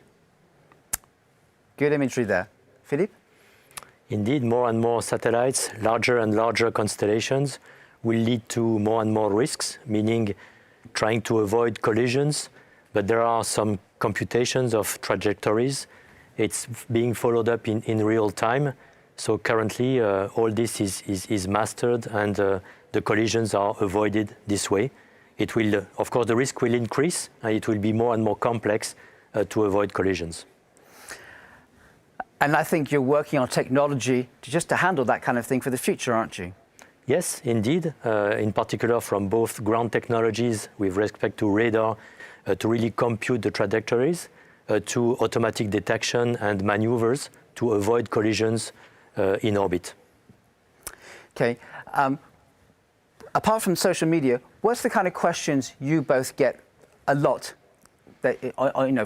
[SPEAKER 3] Good imagery there. Philippe?
[SPEAKER 8] Indeed, more and more satellites, larger and larger constellations, will lead to more and more risks, meaning trying to avoid collisions, but there are some computations of trajectories. It's being followed up in real time. So currently, all this is mastered and the collisions are avoided this way. It will, of course, the risk will increase and it will be more and more complex to avoid collisions.
[SPEAKER 3] And I think you're working on technology to handle that kind of thing for the future, aren't you?
[SPEAKER 8] Yes, indeed. In particular, from both ground technologies with respect to radar to really compute the trajectories, to automatic detection and maneuvers to avoid collisions in orbit.
[SPEAKER 3] Okay. Apart from social media, what's the kind of questions you both get a lot? That,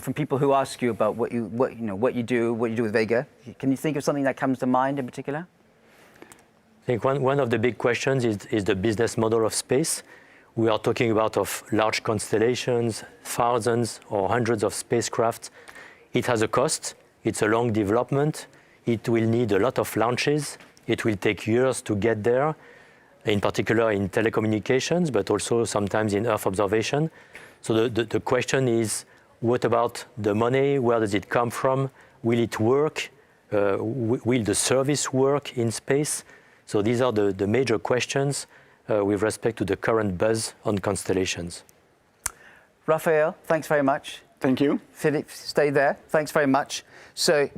[SPEAKER 3] from people who ask you about what you do with Vega. Can you think of something that comes to mind in particular?
[SPEAKER 8] I think one of the big questions is the business model of space. We are talking about large constellations, thousands or hundreds of spacecraft. It has a cost. It's a long development. It will need a lot of launches. It will take years to get there, in particular in telecommunications, but also sometimes in Earth observation. So the question is, what about the money? Where does it come from? Will it work? Will the service work in space? So these are the major questions with respect to the current buzz on constellations.
[SPEAKER 3] Raphael, thanks very much.
[SPEAKER 6] Thank you.
[SPEAKER 3] Philippe, stay there. Thanks very much. So,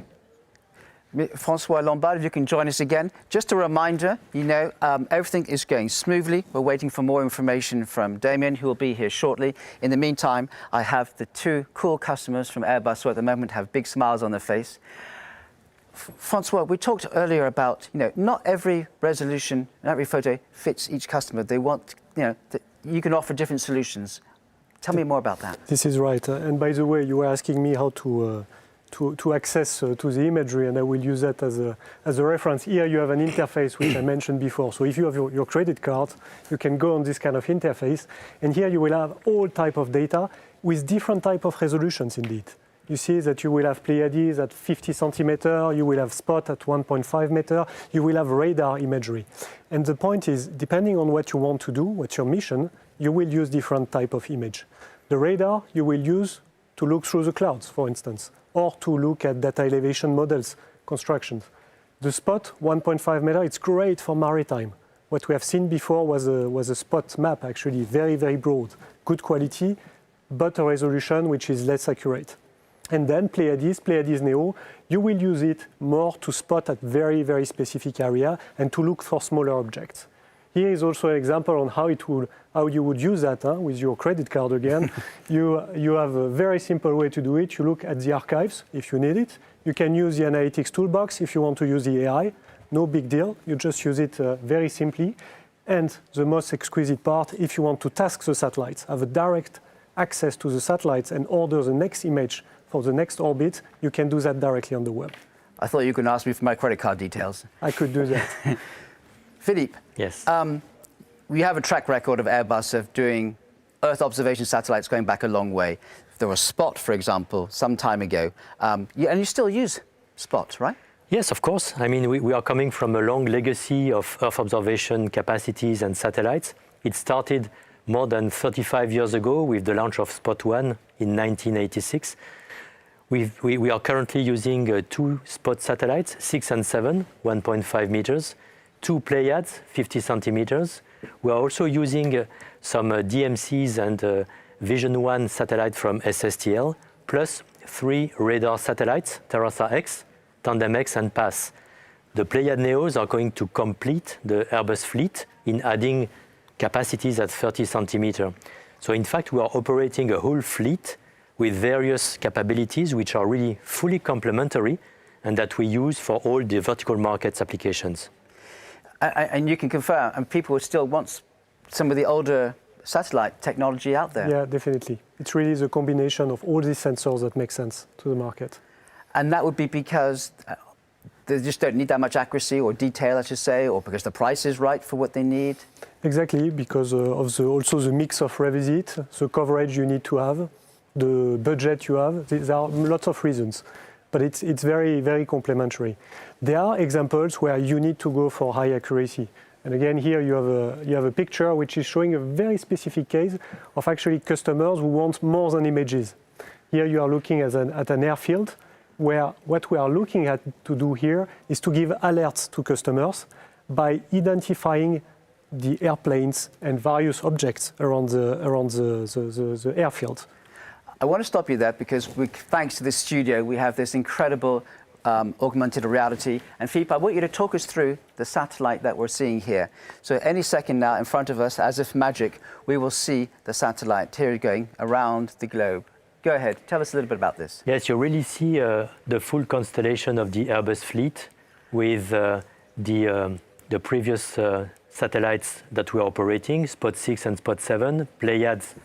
[SPEAKER 3] Francois Lombard, if you can join us again. Just a reminder, everything is going smoothly. We're waiting for more information from Damien, who will be here shortly. In the meantime, I have the two cool customers from Airbus who at the moment have big smiles on their face. Francois, we talked earlier about, not every resolution, not every photo fits each customer. They want, you can offer different solutions. Tell me more about that.
[SPEAKER 7] This is right. And by the way, you were asking me how to access to the imagery, and I will use that as a reference. Here you have an interface which I mentioned before. So if you have your credit card, you can go on this kind of interface, and here you will have all type of data with different type of resolutions indeed. You see that you will have Pleiades at 50 centimeter, you will have spot at 1.5 meter, you will have radar imagery. And the point is, depending on what you want to do, what's your mission, you will use different type of image. The radar you will use to look through the clouds, for instance, or to look at data elevation models, constructions. The spot, 1.5 meter, it's great for maritime. What we have seen before was a spot map, actually, very, very broad, good quality, but a resolution which is less accurate. And then Pléiades Neo, you will use it more to spot at very, very specific area and to look for smaller objects. Here is also an example on how you would use that with your credit card again. You have a very simple way to do it. You look at the archives if you need it. You can use the analytics toolbox if you want to use the AI. No big deal. You just use it very simply. And the most exquisite part, if you want to task the satellites, have a direct access to the satellites and order the next image for the next orbit, you can do that directly on the web.
[SPEAKER 3] I thought you could ask me for my credit card details.
[SPEAKER 7] I could do that.
[SPEAKER 3] Philippe.
[SPEAKER 8] Yes.
[SPEAKER 3] We have a track record of Airbus of doing Earth observation satellites going back a long way. There was Spot, for example, some time ago. And you still use Spot, right?
[SPEAKER 8] Yes, of course. I mean, we are coming from a long legacy of Earth observation capacities and satellites. It started more than 35 years ago with the launch of Spot 1 in 1986. We are currently using 2 spot satellites, 6 and 7, 1.5 meters, 2 Pleiades, 50 centimeters. We are also using some DMCs and Vision 1 satellite from SSTL, plus 3 radar satellites, Terrasa X, Tandem X, and PASS. The Pléiades Neos are going to complete the Airbus fleet in adding capacities at 30 centimeters. So in fact, we are operating a whole fleet with various capabilities which are really fully complementary and that we use for all the vertical markets applications.
[SPEAKER 3] And you can confirm, and people still want some of the older satellite technology out there.
[SPEAKER 7] Yeah, definitely. It's really the combination of all these sensors that makes sense to the market.
[SPEAKER 3] And that would be because they just don't need that much accuracy or detail, I should say, or because the price is right for what they need?
[SPEAKER 7] Exactly, because of also the mix of revisit, the coverage you need to have, the budget you have. There are lots of reasons, but it's very, very complementary. There are examples where you need to go for high accuracy. And again, here you have a picture which is showing a very specific case of actually customers who want more than images. Here you are looking at an airfield where what we are looking at to do here is to give alerts to customers by identifying the airplanes and various objects around the airfield.
[SPEAKER 3] I want to stop you there because thanks to this studio, we have this incredible augmented reality. And Philippe, I want you to talk us through the satellite that we're seeing here. So any second now in front of us, as if magic, we will see the satellite here going around the globe. Go ahead, tell us a little bit about this.
[SPEAKER 8] Yes, you really see the full constellation of the Airbus fleet with the previous satellites that we are operating, Spot 6 and Spot 7, Pleiades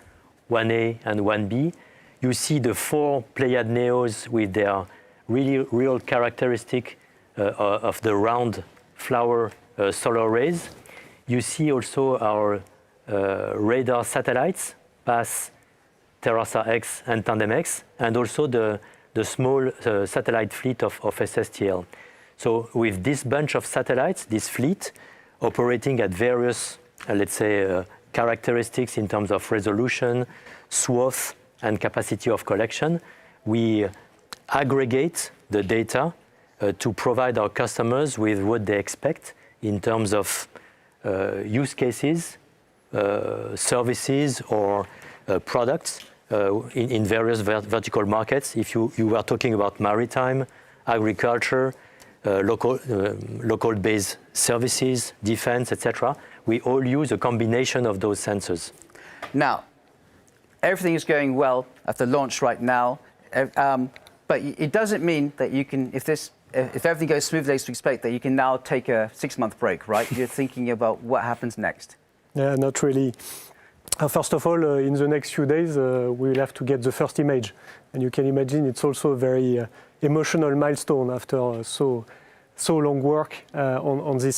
[SPEAKER 8] 1A and 1B. You see the 4 Pléiades Neos with their real characteristic of the round flower solar rays. You see also our radar satellites, PASS, Terrasa X and Tandem X, and also the small satellite fleet of SSTL. So with this bunch of satellites, this fleet, operating at various, let's say, characteristics in terms of resolution, swath, and capacity of collection, we aggregate the data to provide our customers with what they expect in terms of use cases, services, or products in various vertical markets. If you were talking about maritime, agriculture, local-based services, defense, etc., we all use a combination of those sensors.
[SPEAKER 3] Now, everything is going well at the launch right now, but it doesn't mean that you can, if everything goes smoothly as we expect, that you can now take a 6-month break, right? You're thinking about what happens next.
[SPEAKER 7] Yeah, not really. First of all, in the next few days, we'll have to get the first image. And you can imagine it's also a very emotional milestone after so long work on this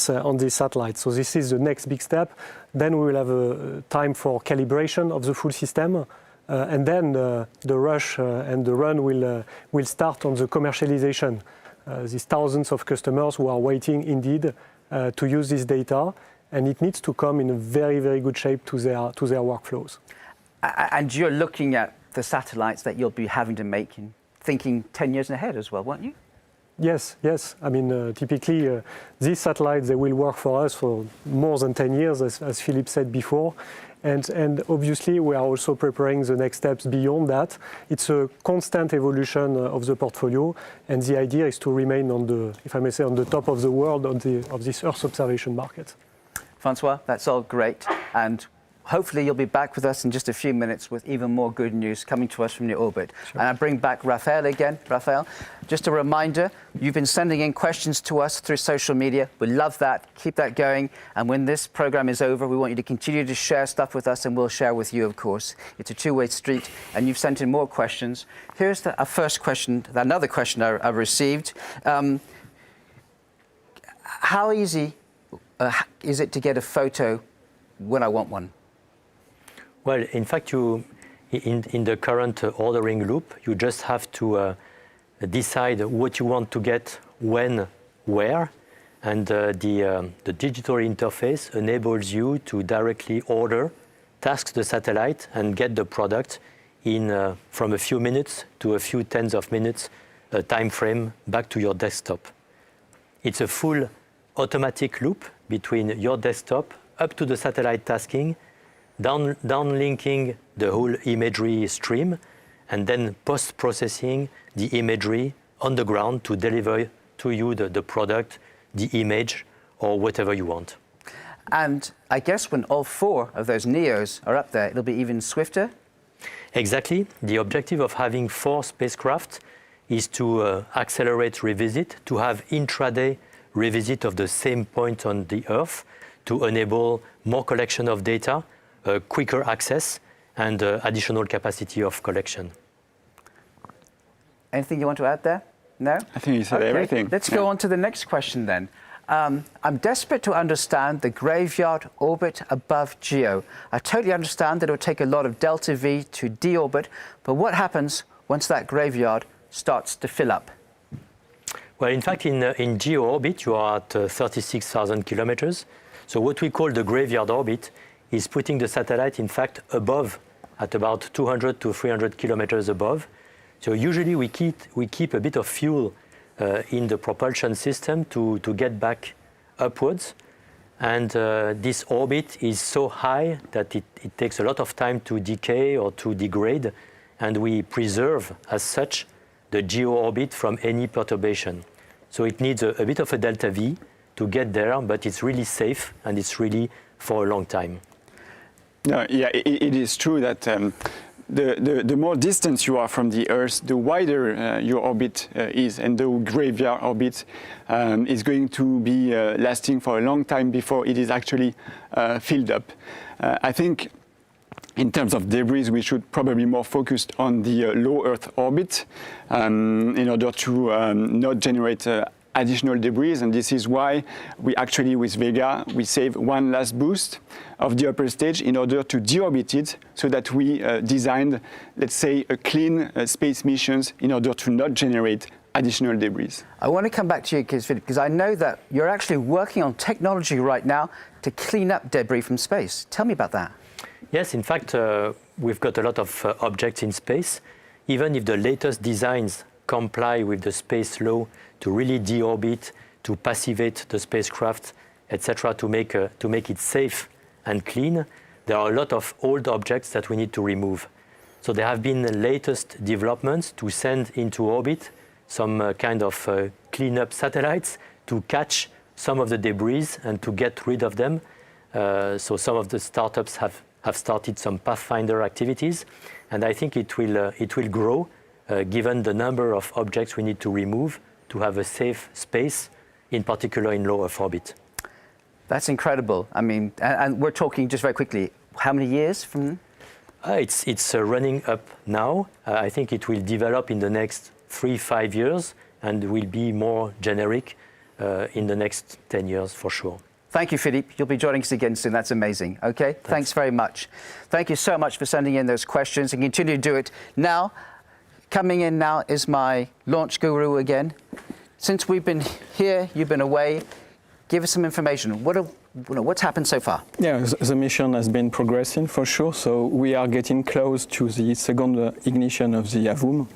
[SPEAKER 7] satellite. So this is the next big step. Then we will have a time for calibration of the full system. And then the rush and the run will start on the commercialization. These thousands of customers who are waiting indeed to use this data. And it needs to come in a very, very good shape to their workflows.
[SPEAKER 3] And you're looking at the satellites that you'll be having to make, thinking 10 years ahead as well, won't you?
[SPEAKER 7] Yes. I mean, typically, these satellites, they will work for us for more than 10 years, as Philippe said before. And obviously, we are also preparing the next steps beyond that. It's a constant evolution of the portfolio. And the idea is to remain on the, if I may say, on the top of the world of this Earth observation market.
[SPEAKER 3] Francois, that's all great. And hopefully you'll be back with us in just a few minutes with even more good news coming to us from the orbit. Sure. And I bring back Raphael again. Raphael, just a reminder, you've been sending in questions to us through social media. We love that. Keep that going. And when this program is over, we want you to continue to share stuff with us, and we'll share with you, of course. It's a two-way street, and you've sent in more questions. Here's our first question, another question I've received. How easy is it to get a photo when I want one?
[SPEAKER 8] Well, in fact, in the current ordering loop, you just have to decide what you want to get, when, where, and the digital interface enables you to directly order, task the satellite, and get the product in from a few minutes to a few tens of minutes time frame back to your desktop. It's a full automatic loop between your desktop up to the satellite tasking, downlinking the whole imagery stream, and then post-processing the imagery on the ground to deliver to you the product, the image, or whatever you want.
[SPEAKER 3] And I guess when all 4 of those NEOs are up there, it'll be even swifter?
[SPEAKER 8] Exactly. The objective of having 4 spacecraft is to accelerate revisit, to have intraday revisit of the same point on the Earth, to enable more collection of data, quicker access, and additional capacity of collection.
[SPEAKER 3] Anything you want to add there? No?
[SPEAKER 6] I think you said everything.
[SPEAKER 3] Let's go on to the next question then. I'm desperate to understand the graveyard orbit above GEO. I totally understand that it will take a lot of delta V to deorbit, but what happens once that graveyard starts to fill up?
[SPEAKER 8] Well, in fact, in GEO orbit, you are at 36,000 kilometers. So what we call the graveyard orbit is putting the satellite, in fact, above, at about 200 to 300 kilometers above. So usually we keep a bit of fuel in the propulsion system to get back upwards. And this orbit is so high that it takes a lot of time to decay or to degrade. And we preserve, as such, the GEO orbit from any perturbation. So it needs a bit of a delta V to get there, but it's really safe and it's really for a long time.
[SPEAKER 6] No, yeah, it is true that the more distance you are from the Earth, the wider your orbit is, and the graveyard orbit is going to be lasting for a long time before it is actually filled up. I think in terms of debris, we should probably more focus on the low Earth orbit in order to not generate additional debris, and this is why we actually, with Vega, we save one last boost of the upper stage in order to deorbit it, so that we designed, let's say, a clean space missions in order to not generate additional debris.
[SPEAKER 3] I want to come back to you, because I know that you're actually working on technology right now to clean up debris from space. Tell me about that.
[SPEAKER 8] Yes, in fact, we've got a lot of objects in space. Even if the latest designs comply with the space law to really deorbit, to passivate the spacecraft, etc., to make it safe and clean, there are a lot of old objects that we need to remove. So there have been the latest developments to send into orbit some kind of cleanup satellites to catch some of the debris and to get rid of them. So some of the startups have started some Pathfinder activities, and I think it will grow given the number of objects we need to remove to have a safe space, in particular in low Earth orbit.
[SPEAKER 3] That's incredible. I mean, and we're talking just very quickly, how many years from?
[SPEAKER 8] It's running up now. I think it will develop in the next 3-5 years and will be more generic in the next 10 years for sure.
[SPEAKER 3] Thank you, Philippe. You'll be joining us again soon. That's amazing. Okay, thanks very much. Thank you so much for sending in those questions, and continue to do it. Now, coming in now is my launch guru again. Since we've been here, you've been away. Give us some information. What's happened so far?
[SPEAKER 5] Yeah, the mission has been progressing for sure. So we are getting close to the second ignition of the AVUM.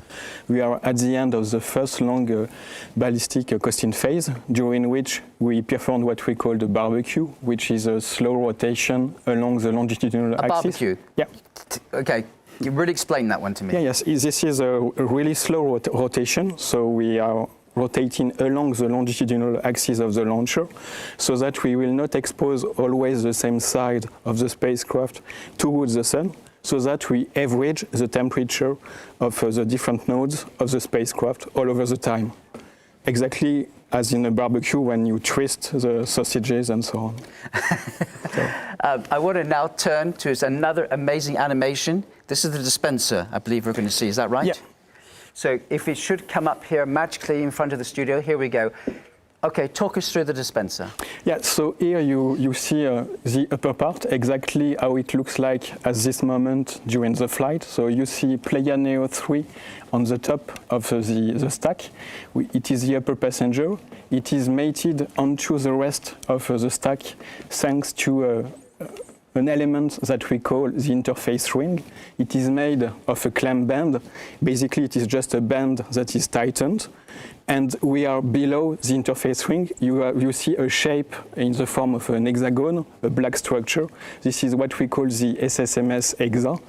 [SPEAKER 5] We are at the end of the first long ballistic coasting phase, during which we performed what we call the barbecue, which is a slow rotation along the longitudinal axis.
[SPEAKER 3] Barbecue?
[SPEAKER 5] Yeah.
[SPEAKER 3] Okay. You really explain that one to me.
[SPEAKER 5] Yeah, yes. This is a really slow rotation. So we are rotating along the longitudinal axis of the launcher, so that we will not expose always the same side of the spacecraft towards the sun, so that we average the temperature of the different nodes of the spacecraft all over the time. Exactly as in a barbecue when you twist the sausages and so on.
[SPEAKER 3] I want to now turn to another amazing animation. This is the dispenser, I believe we're going to see. Is that right?
[SPEAKER 5] Yeah.
[SPEAKER 3] So if it should come up here magically in front of the studio, here we go. Okay, talk us through the dispenser.
[SPEAKER 5] Yeah, so here you see the upper part, exactly how it looks like at this moment during the flight. So you see Pléiades Neo 3 on the top of the stack. It is the upper passenger. It is mated onto the rest of the stack thanks to an element that we call the interface ring. It is made of a clamp band. Basically, it is just a band that is tightened. And we are below the interface ring. You see a shape in the form of an hexagon, a black structure. This is what we call the SSMS hexa.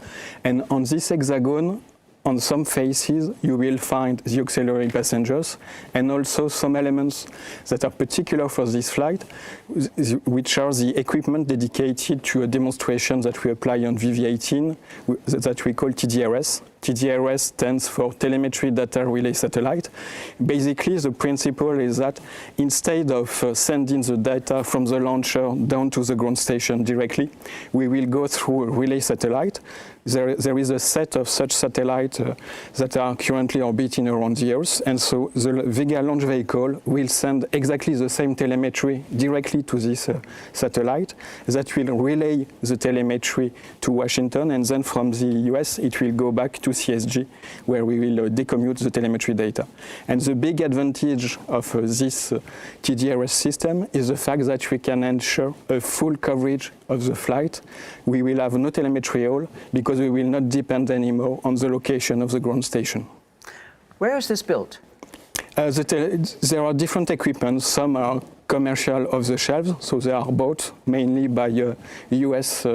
[SPEAKER 5] And on this hexagon, on some faces, you will find the auxiliary passengers and also some elements that are particular for this flight, which are the equipment dedicated to a demonstration that we apply on VV18 that we call TDRS. TDRS stands for Telemetry Data Relay Satellite. Basically, the principle is that instead of sending the data from the launcher down to the ground station directly, we will go through a relay satellite. There is a set of such satellites that are currently orbiting around the Earth, and so the Vega launch vehicle will send exactly the same telemetry directly to this satellite that will relay the telemetry to Washington, and then from the US it will go back to CSG, where we will decommute the telemetry data. And the big advantage of this TDRS system is the fact that we can ensure a full coverage of the flight. We will have no telemetry at all because we will not depend anymore on the location of the ground station.
[SPEAKER 3] Where is this built?
[SPEAKER 5] There are different equipment. Some are commercial off the shelves, so they are bought mainly by US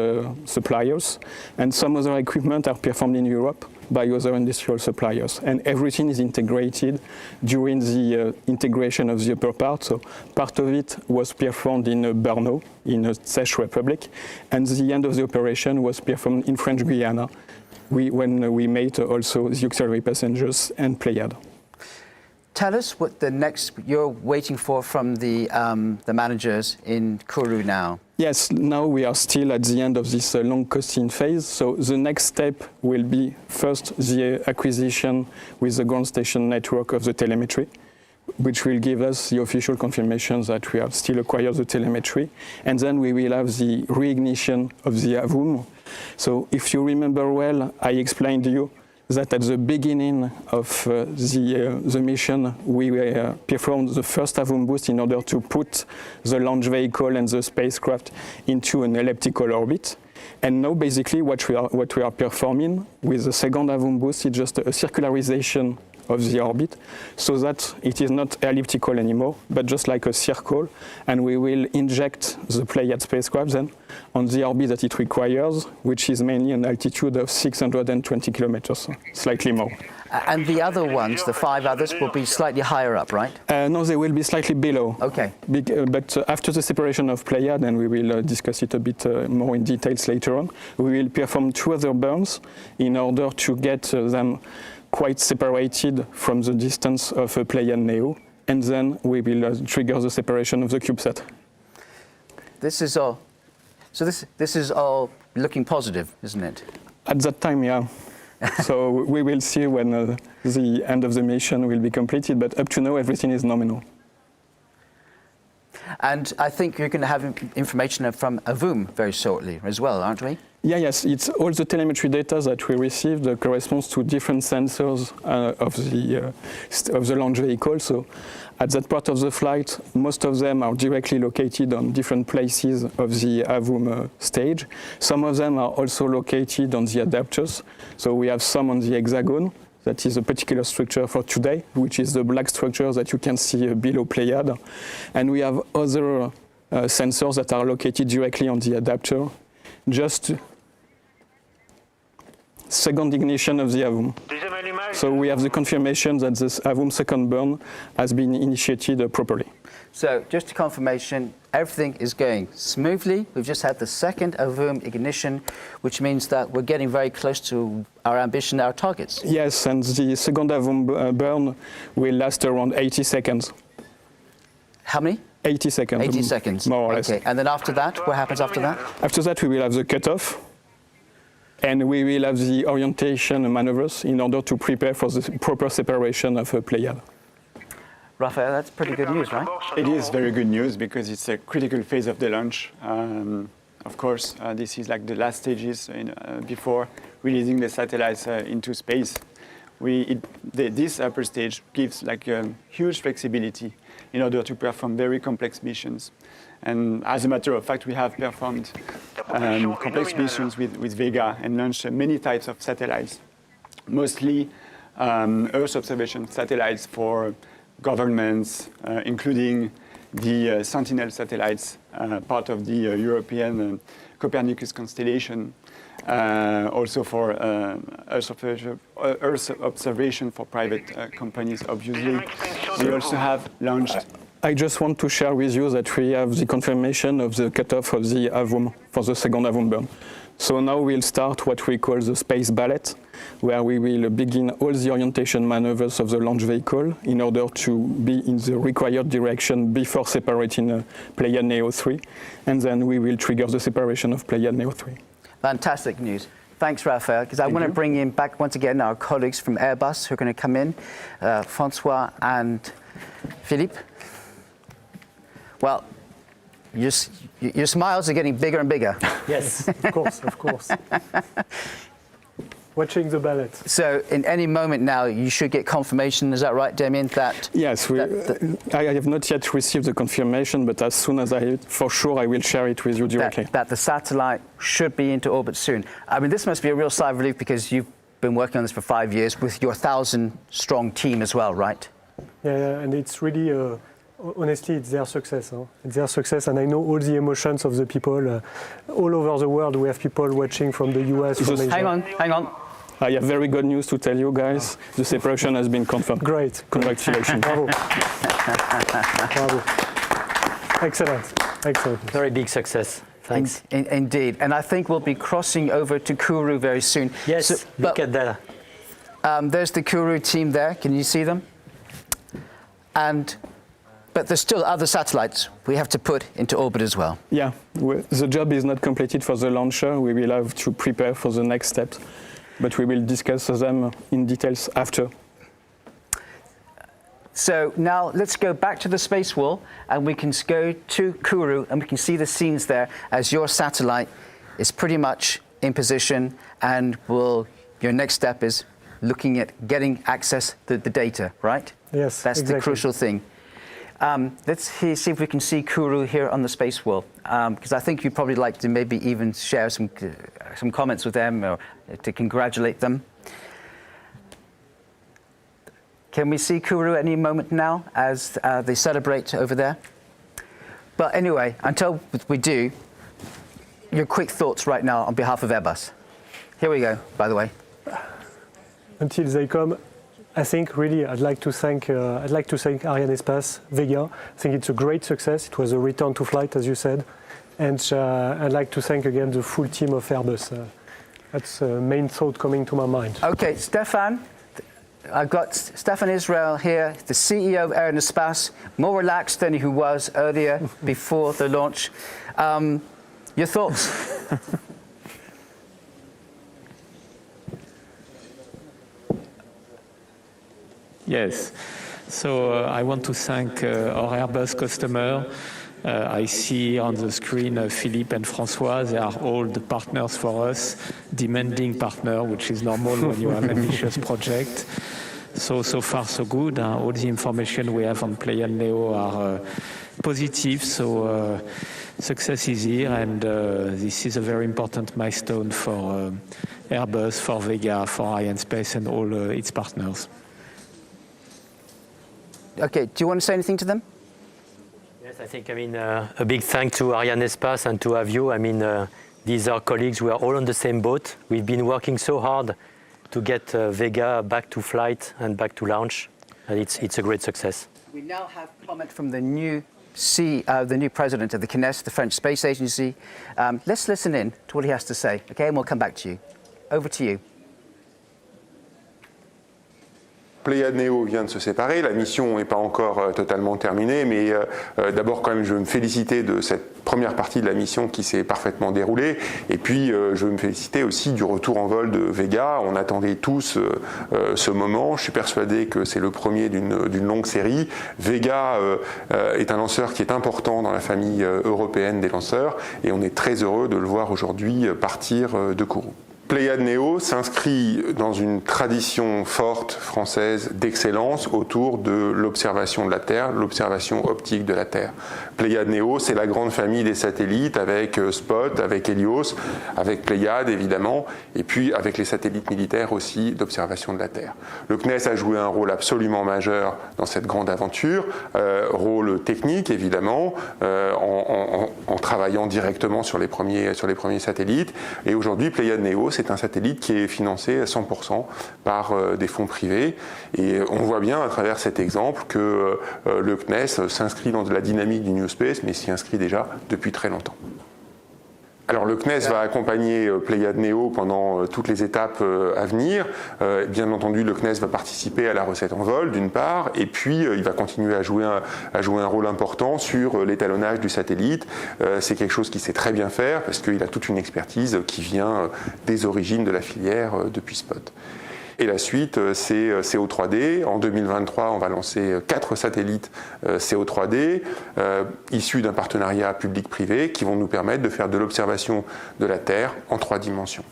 [SPEAKER 5] suppliers, and some other equipment are performed in Europe by other industrial suppliers. And everything is integrated during the integration of the upper part. So part of it was performed in Brno, in the Czech Republic, and the end of the operation was performed in French Guiana, when we made also the auxiliary passengers and Pléiades.
[SPEAKER 3] Tell us what the next you're waiting for from the managers in Kourou now.
[SPEAKER 5] Yes, now we are still at the end of this long costing phase. So the next step will be first the acquisition with the ground station network of the telemetry, which will give us the official confirmation that we have still acquired the telemetry. And then we will have the reignition of the AVUM. So if you remember well, I explained to you that at the beginning of the mission, we performed the first AVUM boost in order to put the launch vehicle and the spacecraft into an elliptical orbit. And now, basically, what we are performing with the second AVUM boost is just a circularization of the orbit, so that it is not elliptical anymore, but just like a circle, and we will inject the Pleiades spacecraft then on the orbit that it requires, which is mainly an altitude of 620 kilometers, slightly more.
[SPEAKER 3] And the other ones, the 5 others, will be slightly higher up, right?
[SPEAKER 5] No, they will be slightly below.
[SPEAKER 3] Okay.
[SPEAKER 5] But after the separation of Pleiades, and we will discuss it a bit more in details later on, we will perform 2 other burns in order to get them quite separated from the distance of a Pléiades Neo, and then we will trigger the separation of the CubeSat.
[SPEAKER 3] This is all. So this is all looking positive, isn't it?
[SPEAKER 5] At that time, yeah. So we will see when the end of the mission will be completed, but up to now everything is nominal.
[SPEAKER 3] And I think you're going to have information from AVUM very shortly as well, aren't we?
[SPEAKER 5] Yeah, yes, it's all the telemetry data that we received corresponds to different sensors of the launch vehicle. So at that part of the flight, most of them are directly located on different places of the AVUM stage. Some of them are also located on the adapters. So we have some on the hexagon. That is a particular structure for today, which is the black structure that you can see below Pléiades. And we have other sensors that are located directly on the adapter. Just second ignition of the AVUM. So we have the confirmation that this AVUM second burn has been initiated properly.
[SPEAKER 3] So just a confirmation, everything is going smoothly. We've just had the second AVUM ignition, which means that we're getting very close to our ambition, our targets.
[SPEAKER 5] Yes, and the second AVUM burn will last around 80 seconds.
[SPEAKER 3] How many?
[SPEAKER 5] 80 seconds.
[SPEAKER 3] 80 seconds.
[SPEAKER 5] More or less.
[SPEAKER 3] Okay, and then after that, what happens after that?
[SPEAKER 5] After that, we will have the cutoff. And we will have the orientation maneuvers in order to prepare for the proper separation of Pléiades.
[SPEAKER 3] Raphael, that's pretty good news, right?
[SPEAKER 6] It is very good news because it's a critical phase of the launch. Of course, this is like the last stages before releasing the satellites into space. This upper stage gives like a huge flexibility in order to perform very complex missions. And as a matter of fact, we have performed complex missions with Vega and launched many types of satellites, mostly Earth observation satellites for governments, including the Sentinel satellites, part of the European Copernicus constellation, also for Earth observation for private companies, obviously. We also have launched.
[SPEAKER 5] I just want to share with you that we have the confirmation of the cutoff of the AVOM for the second AVOM burn. So now we'll start what we call the space ballet, where we will begin all the orientation maneuvers of the launch vehicle in order to be in the required direction before separating Pléiades Neo 3, and then we will trigger the separation of Pléiades Neo 3.
[SPEAKER 3] Fantastic news. Thanks, Raphael, because I want to bring in back once again our colleagues from Airbus who are going to come in, Francois and Philippe. Well, your smiles are getting bigger and bigger.
[SPEAKER 7] Yes, of course. Watching the ballet.
[SPEAKER 3] So in any moment now, you should get confirmation, is that right, Damien?
[SPEAKER 5] Yes, I have not yet received the confirmation, but as soon as for sure, I will share it with you directly.
[SPEAKER 3] That the satellite should be into orbit soon. I mean, this must be a real sigh of relief because you've been working on this for 5 years with your 1,000-strong team as well, right?
[SPEAKER 7] Yeah, and it's really... honestly, it's their success. Huh? It's their success, and I know all the emotions of the people. All over the world, we have people watching from the US, from Asia.
[SPEAKER 3] Hang on.
[SPEAKER 5] I have very good news to tell you guys. The separation has been confirmed.
[SPEAKER 7] Great.
[SPEAKER 5] Congratulations.
[SPEAKER 7] Bravo. Bravo. Excellent.
[SPEAKER 8] Very big success. Thanks.
[SPEAKER 3] Indeed. And I think we'll be crossing over to Kourou very soon.
[SPEAKER 8] Yes, look at that.
[SPEAKER 3] There's the Kourou team there. Can you see them? But there's still other satellites we have to put into orbit as well.
[SPEAKER 5] Yeah, the job is not completed for the launcher. We will have to prepare for the next steps, but we will discuss them in details after.
[SPEAKER 3] So now let's go back to the space wall and we can go to Kourou and we can see the scenes there as your satellite is pretty much in position and your next step is looking at getting access to the data, right?
[SPEAKER 7] Yes,
[SPEAKER 3] That's
[SPEAKER 7] exactly.
[SPEAKER 3] the crucial thing. Let's see if we can see Kourou here on the space wall, because I think you'd probably like to maybe even share some comments with them or to congratulate them. Can we see Kourou any moment now as they celebrate over there? But anyway, until we do, your quick thoughts right now on behalf of Airbus. Here we go, by the way.
[SPEAKER 7] Until they come, I think really I'd like to thank Arianespace, Vega. I think it's a great success. It was a return to flight, as you said. And I'd like to thank again the full team of Airbus. That's the main thought coming to my mind.
[SPEAKER 3] Okay, Stefan. I've got Stefan Israel here, the CEO of Arianespace, more relaxed than he was earlier before the launch. Your thoughts?
[SPEAKER 4] Yes. So I want to thank our Airbus customer. I see on the screen Philippe and Francois. They are all the partners for us, demanding partner, which is normal when you have an ambitious project. So far so good. All the information we have on Pléiades Neo are positive. So success is here, and this is a very important milestone for Airbus, for Vega, for Arianespace, and all its partners.
[SPEAKER 3] Okay, do you want to say anything to them?
[SPEAKER 8] Yes, I think, a big thank to Arianespace and to have you. These are colleagues. We are all on the same boat. We've been working so hard to get Vega back to flight and back to launch, and it's a great success.
[SPEAKER 3] We now have comment from the new president of the CNES, the French Space Agency. Let's listen in to what he has to say, okay, and we'll come back to you. Over to you.
[SPEAKER 10] Pléiades Neo vient de se séparer, la mission n'est pas encore totalement terminée, mais d'abord quand même je veux me féliciter de cette première partie de la mission qui s'est parfaitement déroulée, et puis je veux me féliciter aussi du retour en vol de Vega. On attendait tous ce moment, je suis persuadé que c'est le premier d'une longue série. Vega est un lanceur qui est important dans la famille européenne des lanceurs, et on est très heureux de le voir aujourd'hui partir de Kourou. Pléiades Neo s'inscrit dans une tradition forte française d'excellence autour de l'observation de la Terre, l'observation optique de la Terre. Pléiades Neo, c'est la grande famille des satellites avec Spot, avec Helios, avec Pléiades évidemment, et puis avec les satellites militaires aussi d'observation de la Terre. Le CNES a joué un rôle absolument majeur dans cette grande aventure, rôle technique évidemment, en travaillant directement sur les premiers satellites. Et aujourd'hui, Pléiades Neo, c'est un satellite qui est financé à 100% par des fonds privés. Et on voit bien à travers cet exemple que le CNES s'inscrit dans de la dynamique du New Space, mais s'y inscrit déjà depuis très longtemps. Alors le CNES va accompagner Pléiades Neo pendant toutes les étapes à venir. Bien entendu, le CNES va participer à la recette en vol d'une part, et puis il va continuer à jouer un rôle important sur l'étalonnage du satellite. C'est quelque chose qu'il sait très bien faire parce qu'il a toute une expertise qui vient des origines de la filière depuis Spot. Et la suite, c'est CO3D. En 2023, on va lancer 4 satellites CO3D issus d'un partenariat public-privé qui vont nous permettre de faire de l'observation de la Terre en 3 dimensions.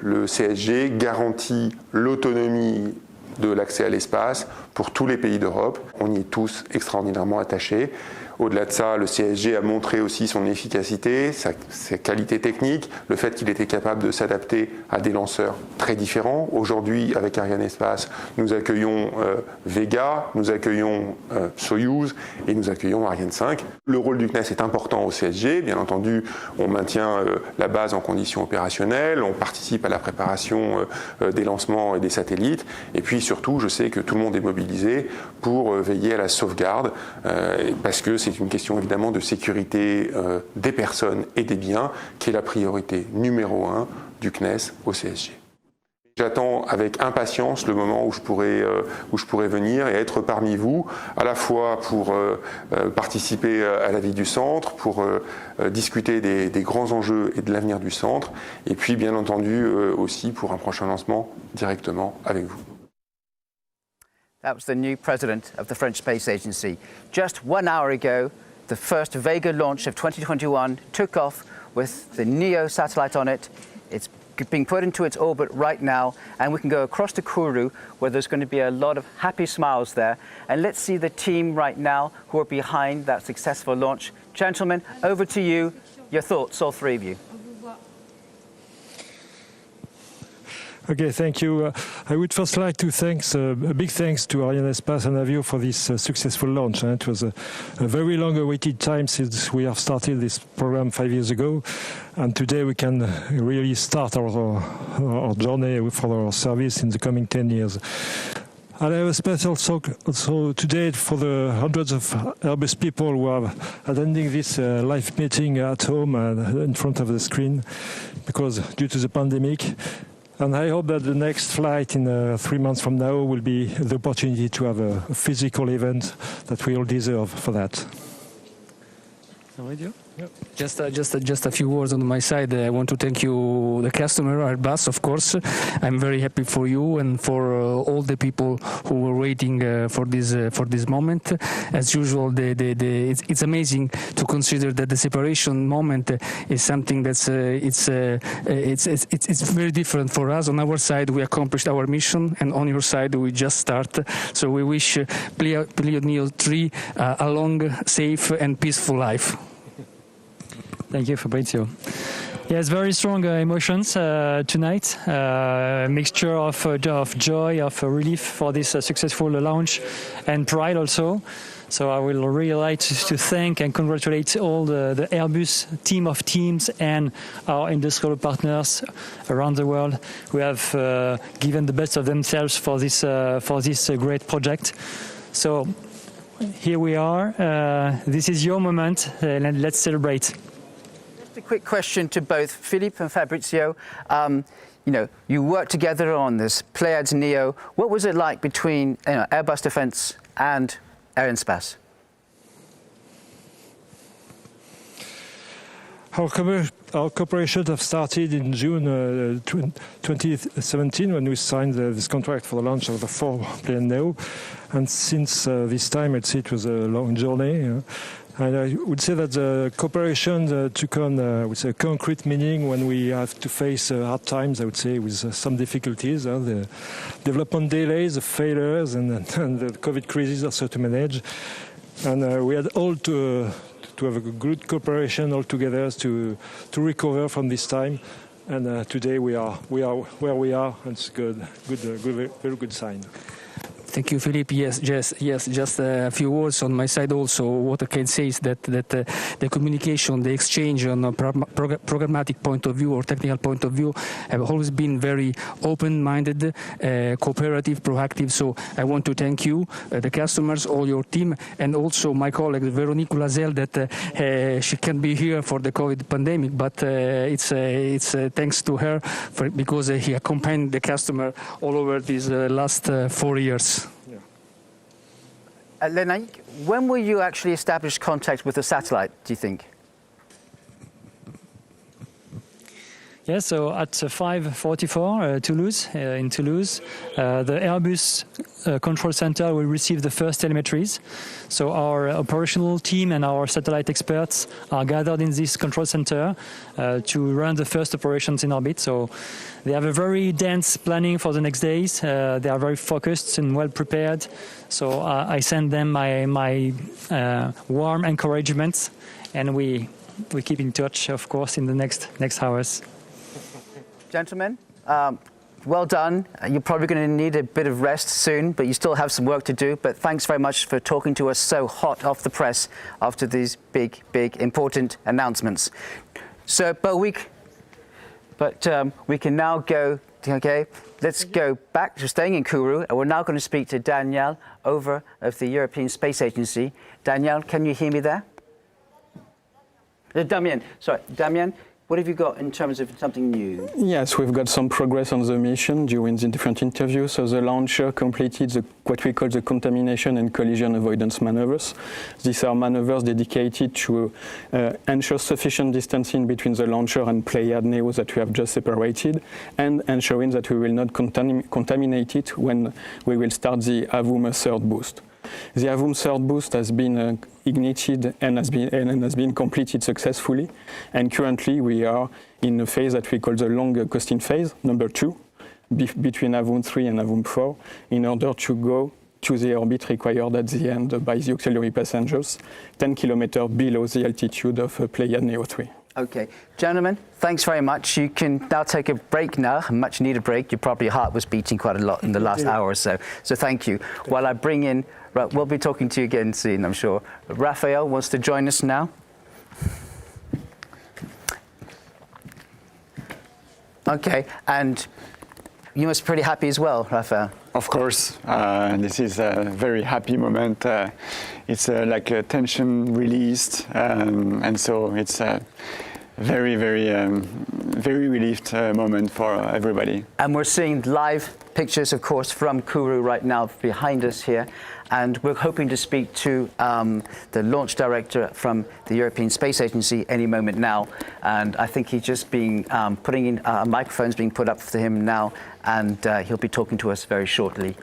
[SPEAKER 10] Le CSG garantit l'autonomie de l'accès à l'espace pour tous les pays d'Europe. On y est tous extraordinairement attachés. Au-delà de ça, le CSG a montré aussi son efficacité, sa qualité technique, le fait qu'il était capable de s'adapter à des lanceurs très différents. Aujourd'hui, avec Arianespace, nous accueillons Vega, nous accueillons Soyuz et nous accueillons Ariane 5. Le rôle du CNES est important au CSG. Bien entendu, on maintient la base en conditions opérationnelles, on participe à la préparation des lancements et des satellites. Et puis surtout, je sais que tout le monde est mobilisé pour veiller à la sauvegarde, parce que c'est une question évidemment de sécurité des personnes et des biens qui est la priorité numéro 1 du CNES au CSG. J'attends avec impatience le moment où je pourrai venir et être parmi vous, à la fois pour participer à la vie du centre, pour discuter des grands enjeux et de l'avenir du centre, et puis bien entendu aussi pour un prochain lancement directement avec vous.
[SPEAKER 3] That was the new president of the French Space Agency. Just 1 hour ago, the first Vega launch of 2021 took off with the Neo satellite on it. It's being put into its orbit right now, and we can go across to Kourou, where there's going to be a lot of happy smiles there. And let's see the team right now who are behind that successful launch. Gentlemen, over to you. Your thoughts, all 3 of you.
[SPEAKER 11] Okay, thank you. I would first like to thank a big thanks to Arianespace and Avio for this successful launch. It was a very long-awaited time since we have started this program 5 years ago, and today we can really start our journey for our service in the coming 10 years. I have a special talk also today for the hundreds of Airbus people who are attending this live meeting at home in front of the screen, because due to the pandemic. And I hope that the next flight in 3 months from now will be the opportunity to have a physical event that we all deserve for that.
[SPEAKER 12] Yep. Just a few words on my side. I want to thank you, the customer, Airbus, of course. I'm very happy for you and for all the people who were waiting for this moment. As usual, it's amazing to consider that the separation moment is something that's it's very different for us. On our side, we accomplished our mission, and on your side, we just start. So we wish Pléiades Neo 3 a long, safe, and peaceful life.
[SPEAKER 13] Thank you, Fabrizio. Yes, very strong emotions tonight. Mixture of joy, of relief for this successful launch, and pride also. So I will really like to thank and congratulate all the Airbus team of teams and our industrial partners around the world who have given the best of themselves for this great project. So here we are. This is your moment, and let's celebrate.
[SPEAKER 3] A quick question to both Philippe and Fabrizio. You worked together on this Pléiades Neo. What was it like between Airbus Defence and Arianespace?
[SPEAKER 11] Our cooperation have started in June 2017 when we signed this contract for the launch of the 4 Pléiades Neo, and since this time it was a long journey. And I would say that the cooperation took on with a concrete meaning when we have to face hard times, I would say, with some difficulties, the development delays, the failures, and the COVID crisis also to manage. And we had all to have a good cooperation all together to recover from this time. And today we are where we are, and it's good, very good sign.
[SPEAKER 12] Thank you, Philippe. Yes. Just a few words on my side also. What I can say is that the communication, the exchange on a programmatic point of view or technical point of view have always been very open-minded, cooperative, proactive. So I want to thank you, the customers, all your team, and also my colleague Veronique Lazel, that she can be here for the COVID pandemic, but it's thanks to her because he accompanied the customer all over these last 4 years.
[SPEAKER 3] Lena, when will you actually establish contact with the satellite, do you think?
[SPEAKER 13] Yeah, so at 5:44 Toulouse, in Toulouse, the Airbus control center will receive the first telemetries. So our operational team and our satellite experts are gathered in this control center to run the first operations in orbit. So they have a very dense planning for the next days. They are very focused and well prepared. So I send them my warm encouragement, and we keep in touch, of course, in the next hours.
[SPEAKER 3] Gentlemen, well done. You're probably going to need a bit of rest soon, but you still have some work to do. But thanks very much for talking to us so hot off the press after these big, important announcements. So, we can now go, okay, let's go back to staying in Kourou, and we're now going to speak to Danielle over of the European Space Agency. Danielle, can you hear me there? Damien, what have you got in terms of something new?
[SPEAKER 5] Yes, we've got some progress on the mission during the different interviews. So the launcher completed what we call the contamination and collision avoidance maneuvers. These are maneuvers dedicated to ensure sufficient distancing between the launcher and Pléiades Neo that we have just separated, and ensuring that we will not contaminate it when we will start the AVUM third boost. The AVUM third boost has been ignited and has been completed successfully, and currently we are in a phase that we call the long coasting phase, number 2, between AVUM 3 and AVUM 4, in order to go to the orbit required at the end by the auxiliary passengers, 10 kilometers below the altitude of Pléiades Neo 3.
[SPEAKER 3] Okay, gentlemen, thanks very much. You can now take a break now, a much needed break. Your heart was beating quite a lot in the last hour or so. So thank you. While I bring in, we'll be talking to you again soon, I'm sure. Raphael wants to join us now. Okay, and you must be pretty happy as well, Raphael.
[SPEAKER 6] Of course, this is a very happy moment. It's like a tension released, and so it's a very relieved moment for everybody.
[SPEAKER 3] And we're seeing live pictures, of course, from Kourou right now behind us here. And we're hoping to speak to the launch director from the European Space Agency any moment now. And I think he's just being putting in microphones being put up for him now, and he'll be talking to us very shortly.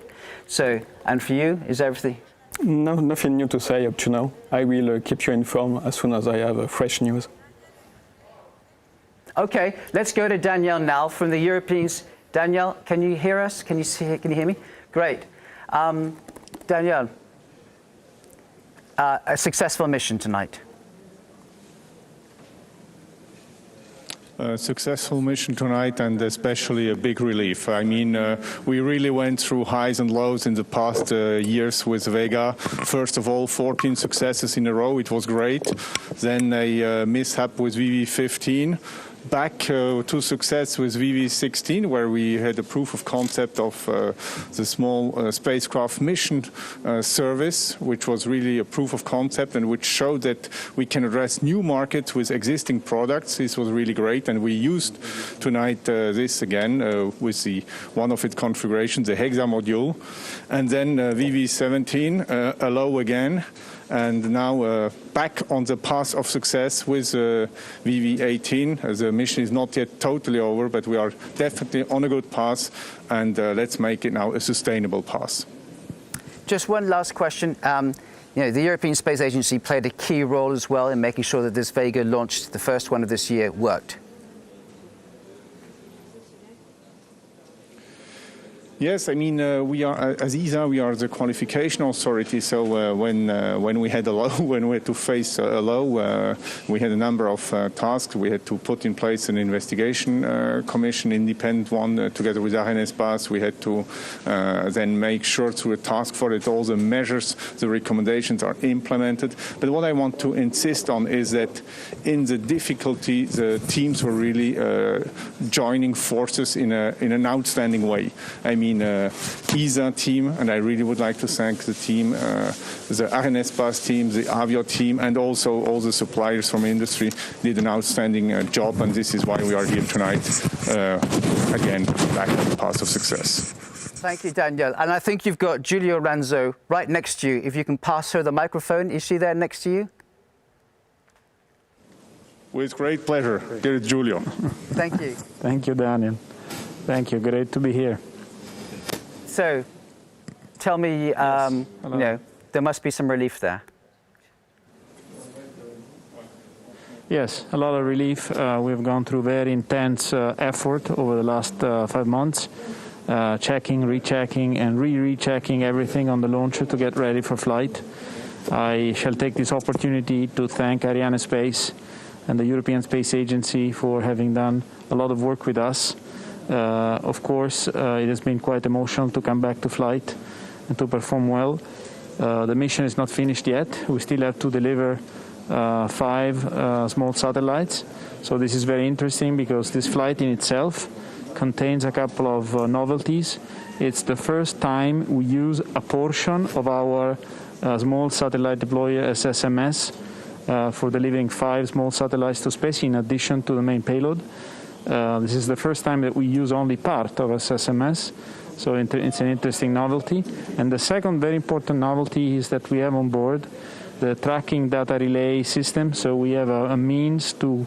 [SPEAKER 3] So, and for you, is everything?
[SPEAKER 5] No, nothing new to say up to now. I will keep you informed as soon as I have fresh news.
[SPEAKER 3] Okay, let's go to Danielle now from the Europeans. Danielle, can you hear us? Can you hear me? Great. Danielle, a successful mission tonight.
[SPEAKER 14] A successful mission tonight, and especially a big relief. I mean, we really went through highs and lows in the past years with Vega. First of all, 14 successes in a row. It was great. Then a mishap with VV18. Back to success with VV16, where we had a proof of concept of the small spacecraft mission service, which was really a proof of concept and which showed that we can address new markets with existing products. This was really great, and we used tonight this again with one of its configurations, the Hexa module. And then VV17, a low again. And now back on the path of success with VV18. The mission is not yet totally over, but we are definitely on a good path, and let's make it now a sustainable path.
[SPEAKER 3] Just one last question. the European Space Agency played a key role as well in making sure that this Vega launch, the first one of this year, worked.
[SPEAKER 14] Yes, I mean, we are, as ESA, we are the qualification authority, so when we had to face a low, we had a number of tasks. We had to put in place an investigation commission, independent one, together with Arianespace. We had to then make sure through a task force that all the measures, the recommendations are implemented. But what I want to insist on is that in the difficulty, the teams were really joining forces in an outstanding way. I mean, ESA team, and I really would like to thank the team, the Arianespace team, the Avio team, and also all the suppliers from industry did an outstanding job, and this is why we are here tonight, again, back on the path of success.
[SPEAKER 3] Thank you, Daniel. And I think you've got Giulio Ranzo right next to you. If you can pass her the microphone. Is she there next to you?
[SPEAKER 14] With great pleasure. Here is Giulio.
[SPEAKER 3] Thank you.
[SPEAKER 15] Thank you, Daniel. Thank you. Great to be here.
[SPEAKER 3] So, tell me, there must be some relief there.
[SPEAKER 15] Yes, a lot of relief. We've gone through very intense effort over the last 5 months, checking, rechecking, and rechecking everything on the launcher to get ready for flight. I shall take this opportunity to thank Arianespace and the European Space Agency for having done a lot of work with us. Of course, it has been quite emotional to come back to flight and to perform well. The mission is not finished yet. We still have to deliver 5 small satellites. So this is very interesting because this flight in itself contains a couple of novelties. It's the first time we use a portion of our small satellite deployer SSMS for delivering 5 small satellites to space in addition to the main payload. This is the first time that we use only part of SSMS, so it's an interesting novelty. And the second very important novelty is that we have on board the tracking data relay system, so we have a means to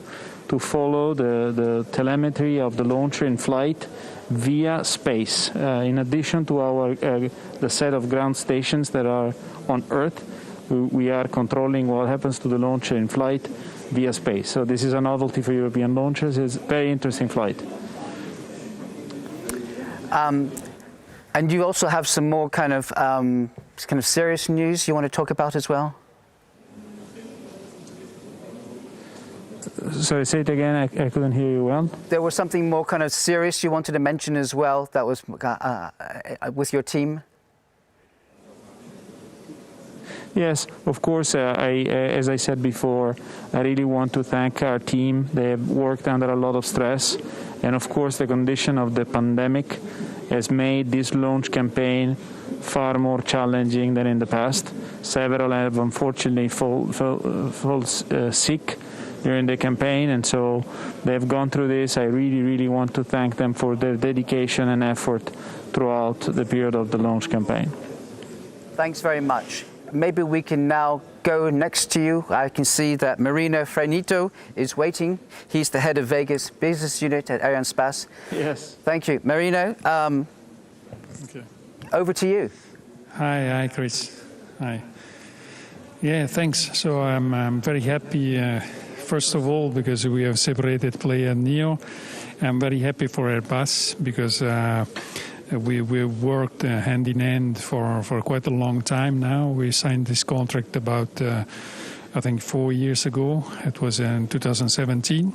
[SPEAKER 15] follow the telemetry of the launcher in flight via space. In addition to the set of ground stations that are on Earth, we are controlling what happens to the launcher in flight via space. So this is a novelty for European launchers. It's a very interesting flight.
[SPEAKER 3] And you also have some more kind of serious news you want to talk about as well?
[SPEAKER 15] Sorry, say it again. I couldn't hear you well.
[SPEAKER 3] There was something more kind of serious you wanted to mention as well that was with your team?
[SPEAKER 15] Yes, of course. As I said before, I really want to thank our team. They have worked under a lot of stress. And of course, the condition of the pandemic has made this launch campaign far more challenging than in the past. Several have unfortunately fall sick during the campaign, and so they've gone through this. I really, really want to thank them for their dedication and effort throughout the period of the launch campaign.
[SPEAKER 3] Thanks very much. Maybe we can now go next to you. I can see that Marino Frenito is waiting. He's the head of Vega's business unit at Arianespace.
[SPEAKER 15] Yes.
[SPEAKER 3] Thank you. Marino,
[SPEAKER 16] okay.
[SPEAKER 3] Over to you.
[SPEAKER 16] Hi, Chris. Hi. Yeah, thanks. So I'm very happy, first of all, because we have separated Pleiades Neo. I'm very happy for Airbus because we worked hand in hand for quite a long time now. We signed this contract about, I think, 4 years ago. It was in 2017.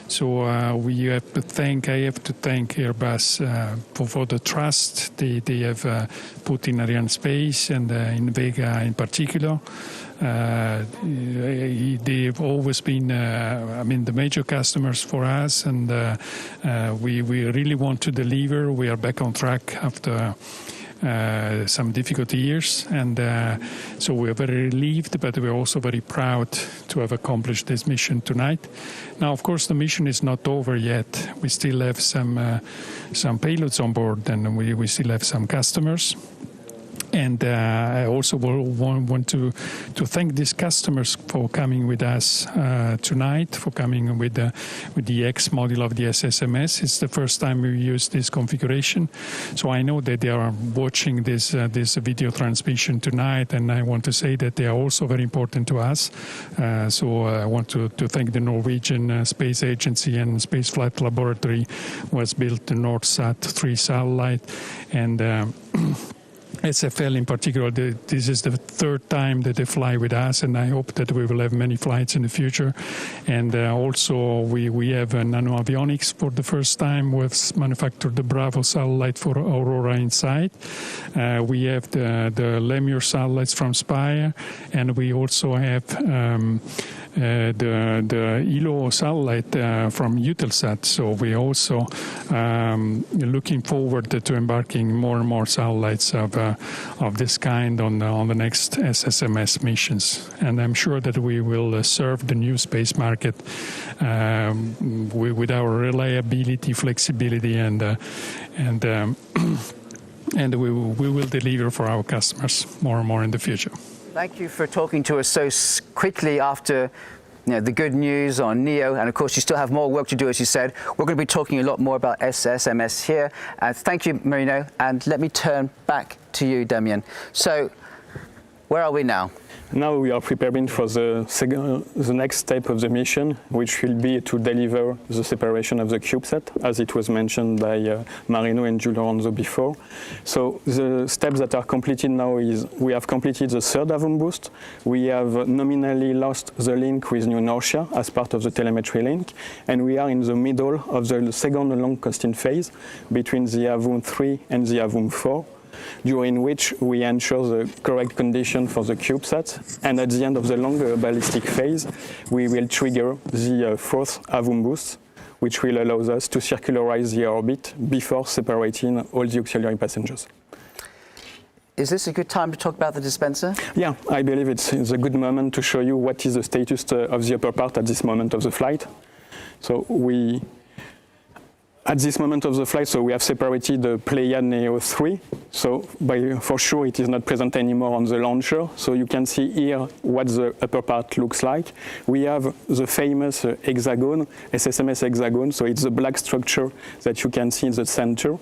[SPEAKER 16] So I have to thank Airbus for the trust they have put in Arianespace and in Vega in particular. They've always been, the major customers for us, and we really want to deliver. We are back on track after some difficult years, and so we're very relieved, but we're also very proud to have accomplished this mission tonight. Now, of course, the mission is not over yet. We still have some payloads on board, and we still have some customers. And I also want to thank these customers for coming with us tonight, for coming with the X model of the SSMS. It's the first time we use this configuration. So I know that they are watching this video transmission tonight, and I want to say that they are also very important to us. So I want to thank the Norwegian Space Agency and Space Flight Laboratory, who has built the NorSat-3 satellite, and SFL in particular. This is the third time that they fly with us, and I hope that we will have many flights in the future. And also we have NanoAvionics for the first time, who has manufactured the Bravo satellite for Aurora Insight. We have the Lemur satellites from Spire, and we also have the ELO satellite from Eutelsat. So we're also looking forward to embarking more and more satellites of this kind on the next SSMS missions. And I'm sure that we will serve the new space market with our reliability, flexibility, and we will deliver for our customers more and more in the future.
[SPEAKER 3] Thank you for talking to us so quickly after the good news on NEO, and of course you still have more work to do, as you said. We're going to be talking a lot more about SSMS here. Thank you, Marino, and let me turn back to you, Damien. So, where are we now?
[SPEAKER 5] Now we are preparing for the next step of the mission, which will be to deliver the separation of the CubeSat, as it was mentioned by Marino and Giulio Lorenzo before. So the steps that are completed now is we have completed the third AVOM boost. We have nominally lost the link with New Norcia as part of the telemetry link, and we are in the middle of the second long casting phase between the AVOM 3 and the AVOM 4. During which we ensure the correct condition for the CubeSat, and at the end of the longer ballistic phase, we will trigger the fourth AVOM boost, which will allow us to circularize the orbit before separating all the auxiliary passengers.
[SPEAKER 3] Is this a good time to talk about the dispenser?
[SPEAKER 5] Yeah, I believe it's a good moment to show you what is the status of the upper part at this moment of the flight. So at this moment of the flight, so we have separated the Pléiades Neo 3. So for sure it is not present anymore on the launcher. So you can see here what the upper part looks like. We have the famous hexagon, SSMS hexagon. So it's the black structure that you can see in the center.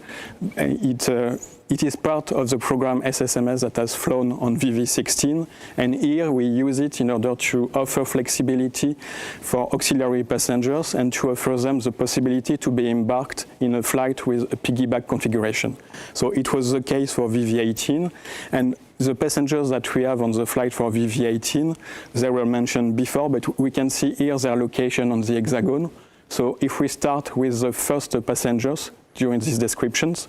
[SPEAKER 5] It is part of the program SSMS that has flown on VV18, and here we use it in order to offer flexibility for auxiliary passengers and to offer them the possibility to be embarked in a flight with a piggyback configuration. So it was the case for VV18, and the passengers that we have on the flight for VV18, they were mentioned before, but we can see here their location on the hexagon. So if we start with the first passengers during these descriptions,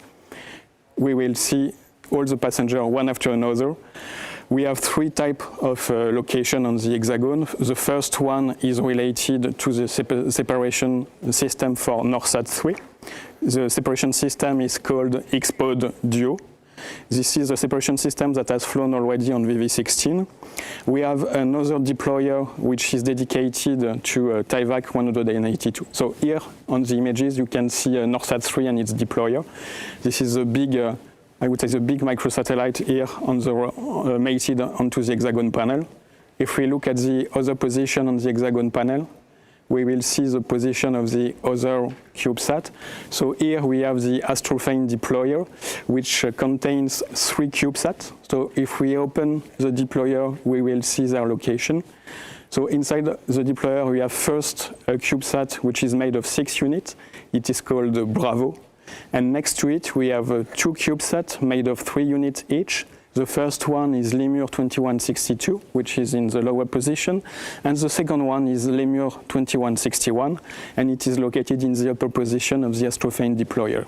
[SPEAKER 5] we will see all the passengers one after another. We have three types of location on the hexagon. The first one is related to the separation system for NorSat-3. The separation system is called X-Pod Duo. This is a separation system that has flown already on VV16. We have another deployer which is dedicated to TIVAC 182. So here on the images you can see NorSat-3 and its deployer. This is a big, I would say the big microsatellite here on the mated onto the hexagon panel. If we look at the other position on the hexagon panel, we will see the position of the other CubeSat. So here we have the Astrophane deployer, which contains 3 CubeSats. So if we open the deployer, we will see their location. So inside the deployer, we have first a CubeSat, which is made of 6 units. It is called Bravo. And next to it, we have 2 CubeSats made of 3 units each. The first one is Lemur 2162, which is in the lower position, and the second one is Lemur 2161, and it is located in the upper position of the Astrophane deployer.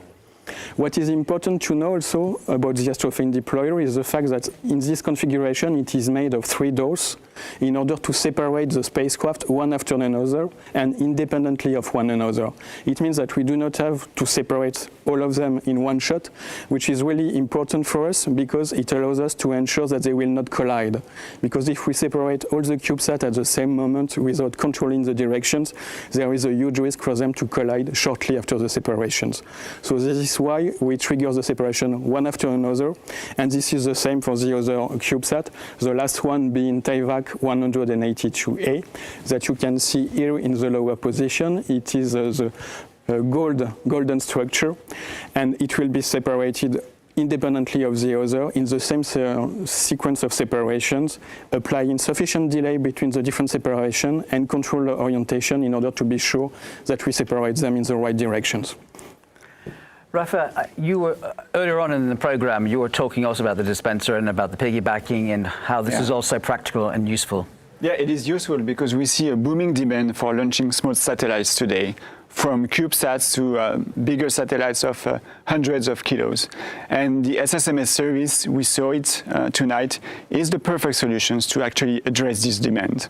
[SPEAKER 5] What is important to know also about the Astrophane deployer is the fact that in this configuration it is made of 3 doors in order to separate the spacecraft one after another and independently of one another. It means that we do not have to separate all of them in one shot, which is really important for us because it allows us to ensure that they will not collide. Because if we separate all the CubeSats at the same moment without controlling the directions, there is a huge risk for them to collide shortly after the separations. So this is why why we trigger the separation one after another. And this is the same for the other CubeSat, the last one being TAIVAC 182A, that you can see here in the lower position. It is the golden structure, and it will be separated independently of the other in the same sequence of separations, applying sufficient delay between the different separation and control the orientation in order to be sure that we separate them in the right directions.
[SPEAKER 3] Rafa, you were earlier on in the program, you were talking also about the dispenser and about the piggybacking and how this is also practical and useful.
[SPEAKER 6] Yeah, it is useful because we see a booming demand for launching small satellites today, from CubeSats to bigger satellites of hundreds of kilos. And the SSMS service, we saw it tonight, is the perfect solution to actually address this demand.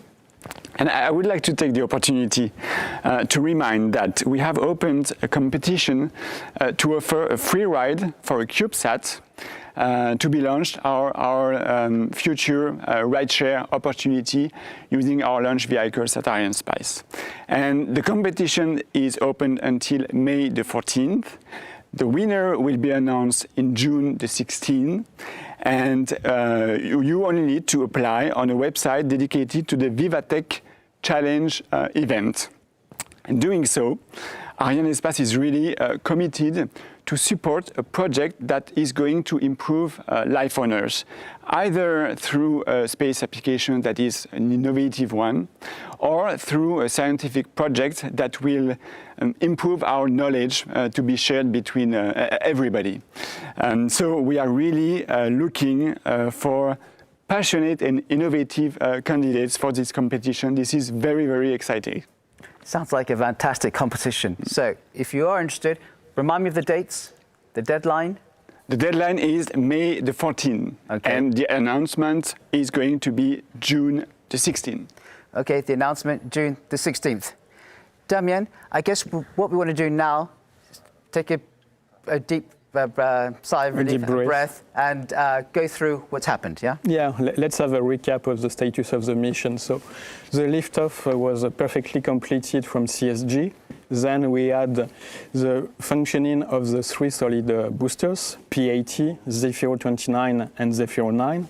[SPEAKER 6] And I would like to take the opportunity to remind that we have opened a competition to offer a free ride for a CubeSat to be launched, our future rideshare opportunity using our launch vehicles at Arianespace. And the competition is open until May the 14th. The winner will be announced in June the 16th. And you only need to apply on a website dedicated to the Vivatech Challenge event. In doing so, Arianespace is really committed to support a project that is going to improve life on Earth, either through a space application that is an innovative one, or through a scientific project that will improve our knowledge to be shared between everybody. So we are really looking for passionate and innovative candidates for this competition. This is very, very exciting.
[SPEAKER 3] Sounds like a fantastic competition. So if you are interested, remind me of the dates, the deadline.
[SPEAKER 6] The deadline is May the 14th, and the announcement is going to be June the 16th.
[SPEAKER 3] Okay, the announcement, June the 16th. Damien, I guess what we want to do now is take a deep sigh of relief, breath, and go through what's happened, yeah?
[SPEAKER 5] Yeah, let's have a recap of the status of the mission. So the liftoff was perfectly completed from CSG. Then we had the functioning of the three solid boosters, P80, Zephyr 29, and Zephyr 9.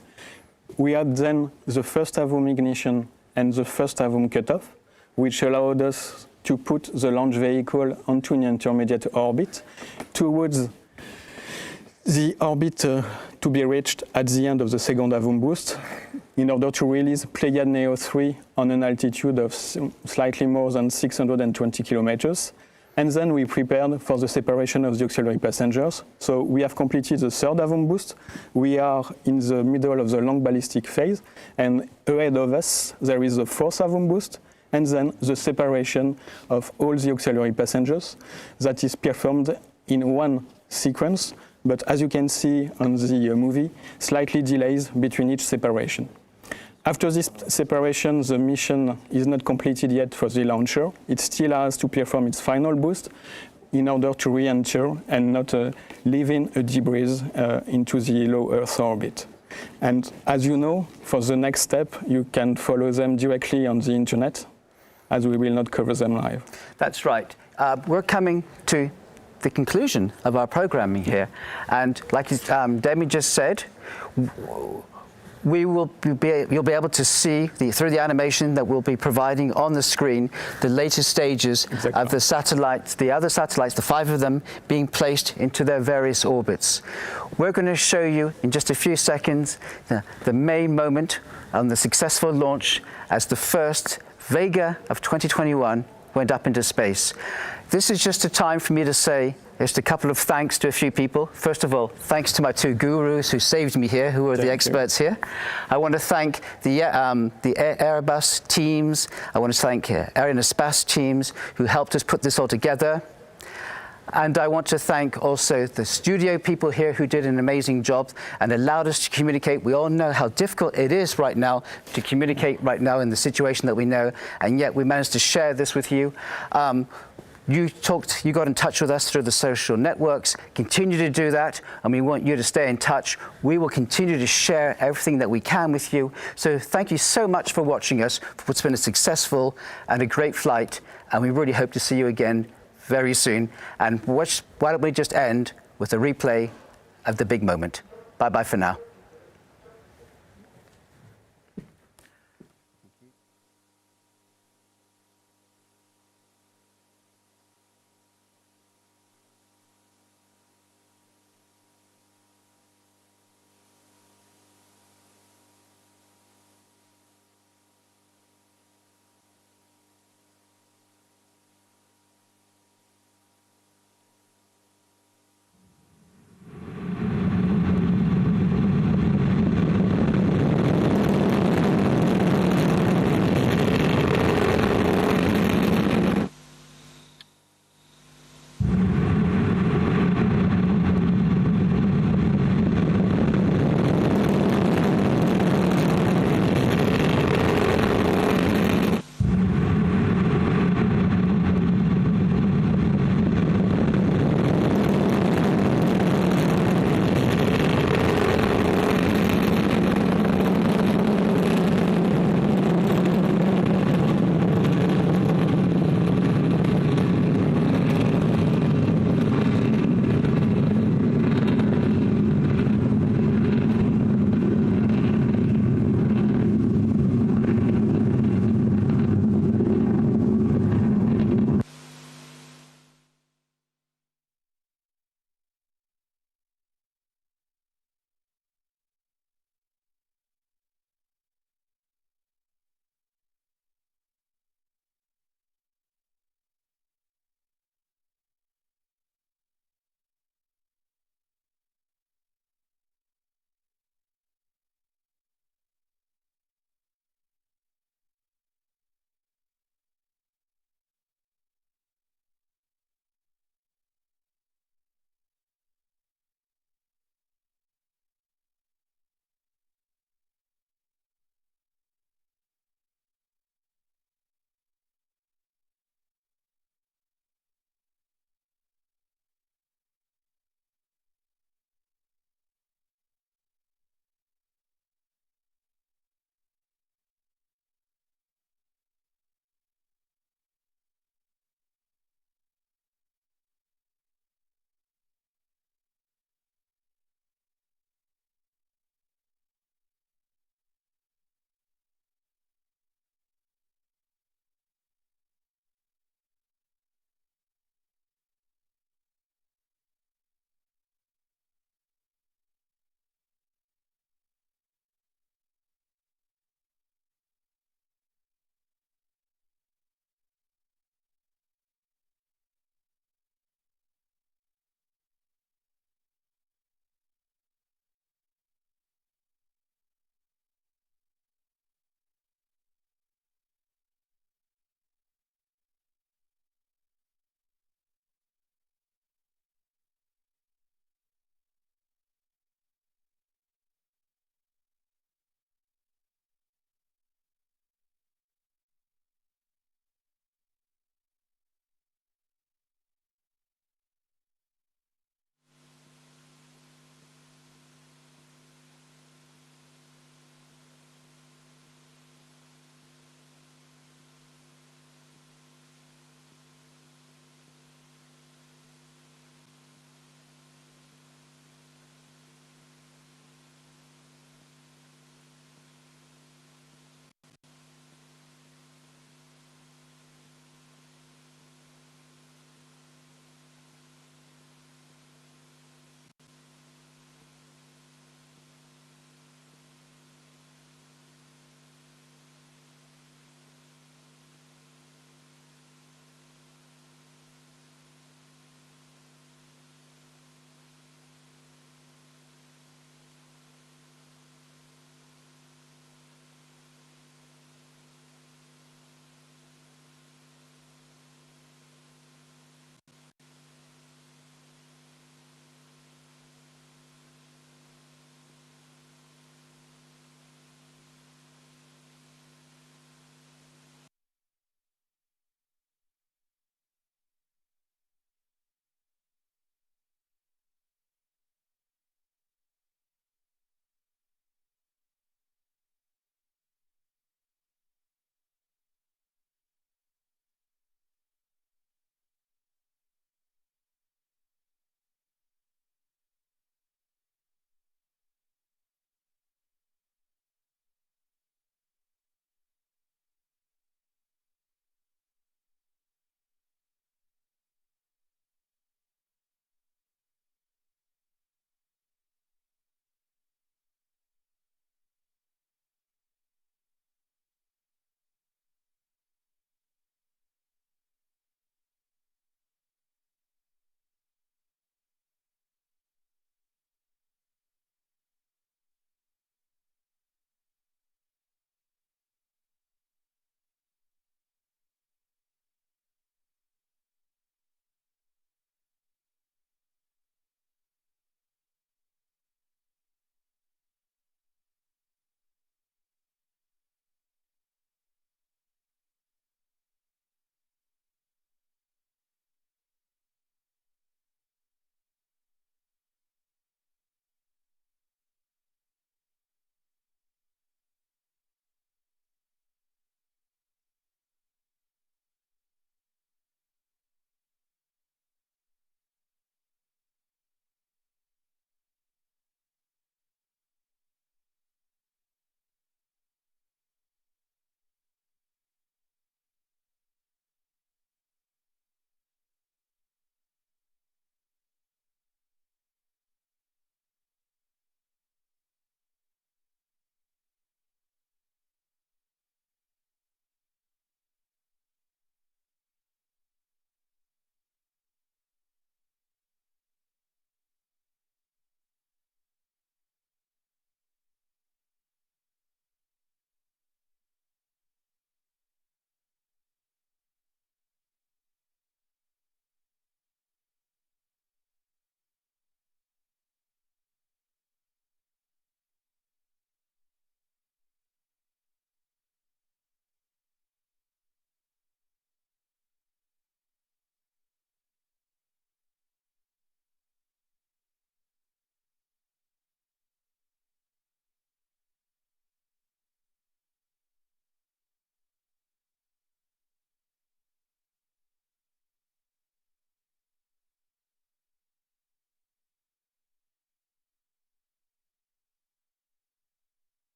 [SPEAKER 5] We had then the first AVOM ignition and the first AVOM cutoff, which allowed us to put the launch vehicle onto an intermediate orbit towards the orbit to be reached at the end of the second AVOM boost in order to release Pléiades Neo 3 on an altitude of slightly more than 620 kilometers. And then we prepared for the separation of the auxiliary passengers. So we have completed the third AVOM boost. We are in the middle of the long ballistic phase. And ahead of us, there is the fourth AVOM boost, and then the separation of all the auxiliary passengers that is performed in one sequence. But as you can see on the movie, slightly delays between each separation. After this separation, the mission is not completed yet for the launcher. It still has to perform its final boost in order to re-enter and not leaving a debris into the low Earth orbit. And as you know, for the next step, you can follow them directly on the internet, as we will not cover them live.
[SPEAKER 3] That's right. We're coming to the conclusion of our programming here. And like Demi just said, you'll be able to see through the animation that we'll be providing on the screen the latest stages of the satellites, the other satellites, the 5 of them, being placed into their various orbits. We're going to show you in just a few seconds the main moment on the successful launch as the first Vega of 2021 went up into space. This is just a time for me to say just a couple of thanks to a few people. First of all, thanks to my 2 gurus who saved me here, who are the experts here. I want to thank the Airbus teams. I want to thank Arianespace teams who helped us put this all together. And I want to thank also the studio people here who did an amazing job and allowed us to communicate. We all know how difficult it is right now to communicate right now in the situation that we know, and yet we managed to share this with you. You got in touch with us through the social networks. Continue to do that, and we want you to stay in touch. We will continue to share everything that we can with you. So thank you so much for watching us, for what's been a successful and a great flight, and we really hope to see you again very soon. And why don't we just end with a replay of the big moment. Bye-bye for now.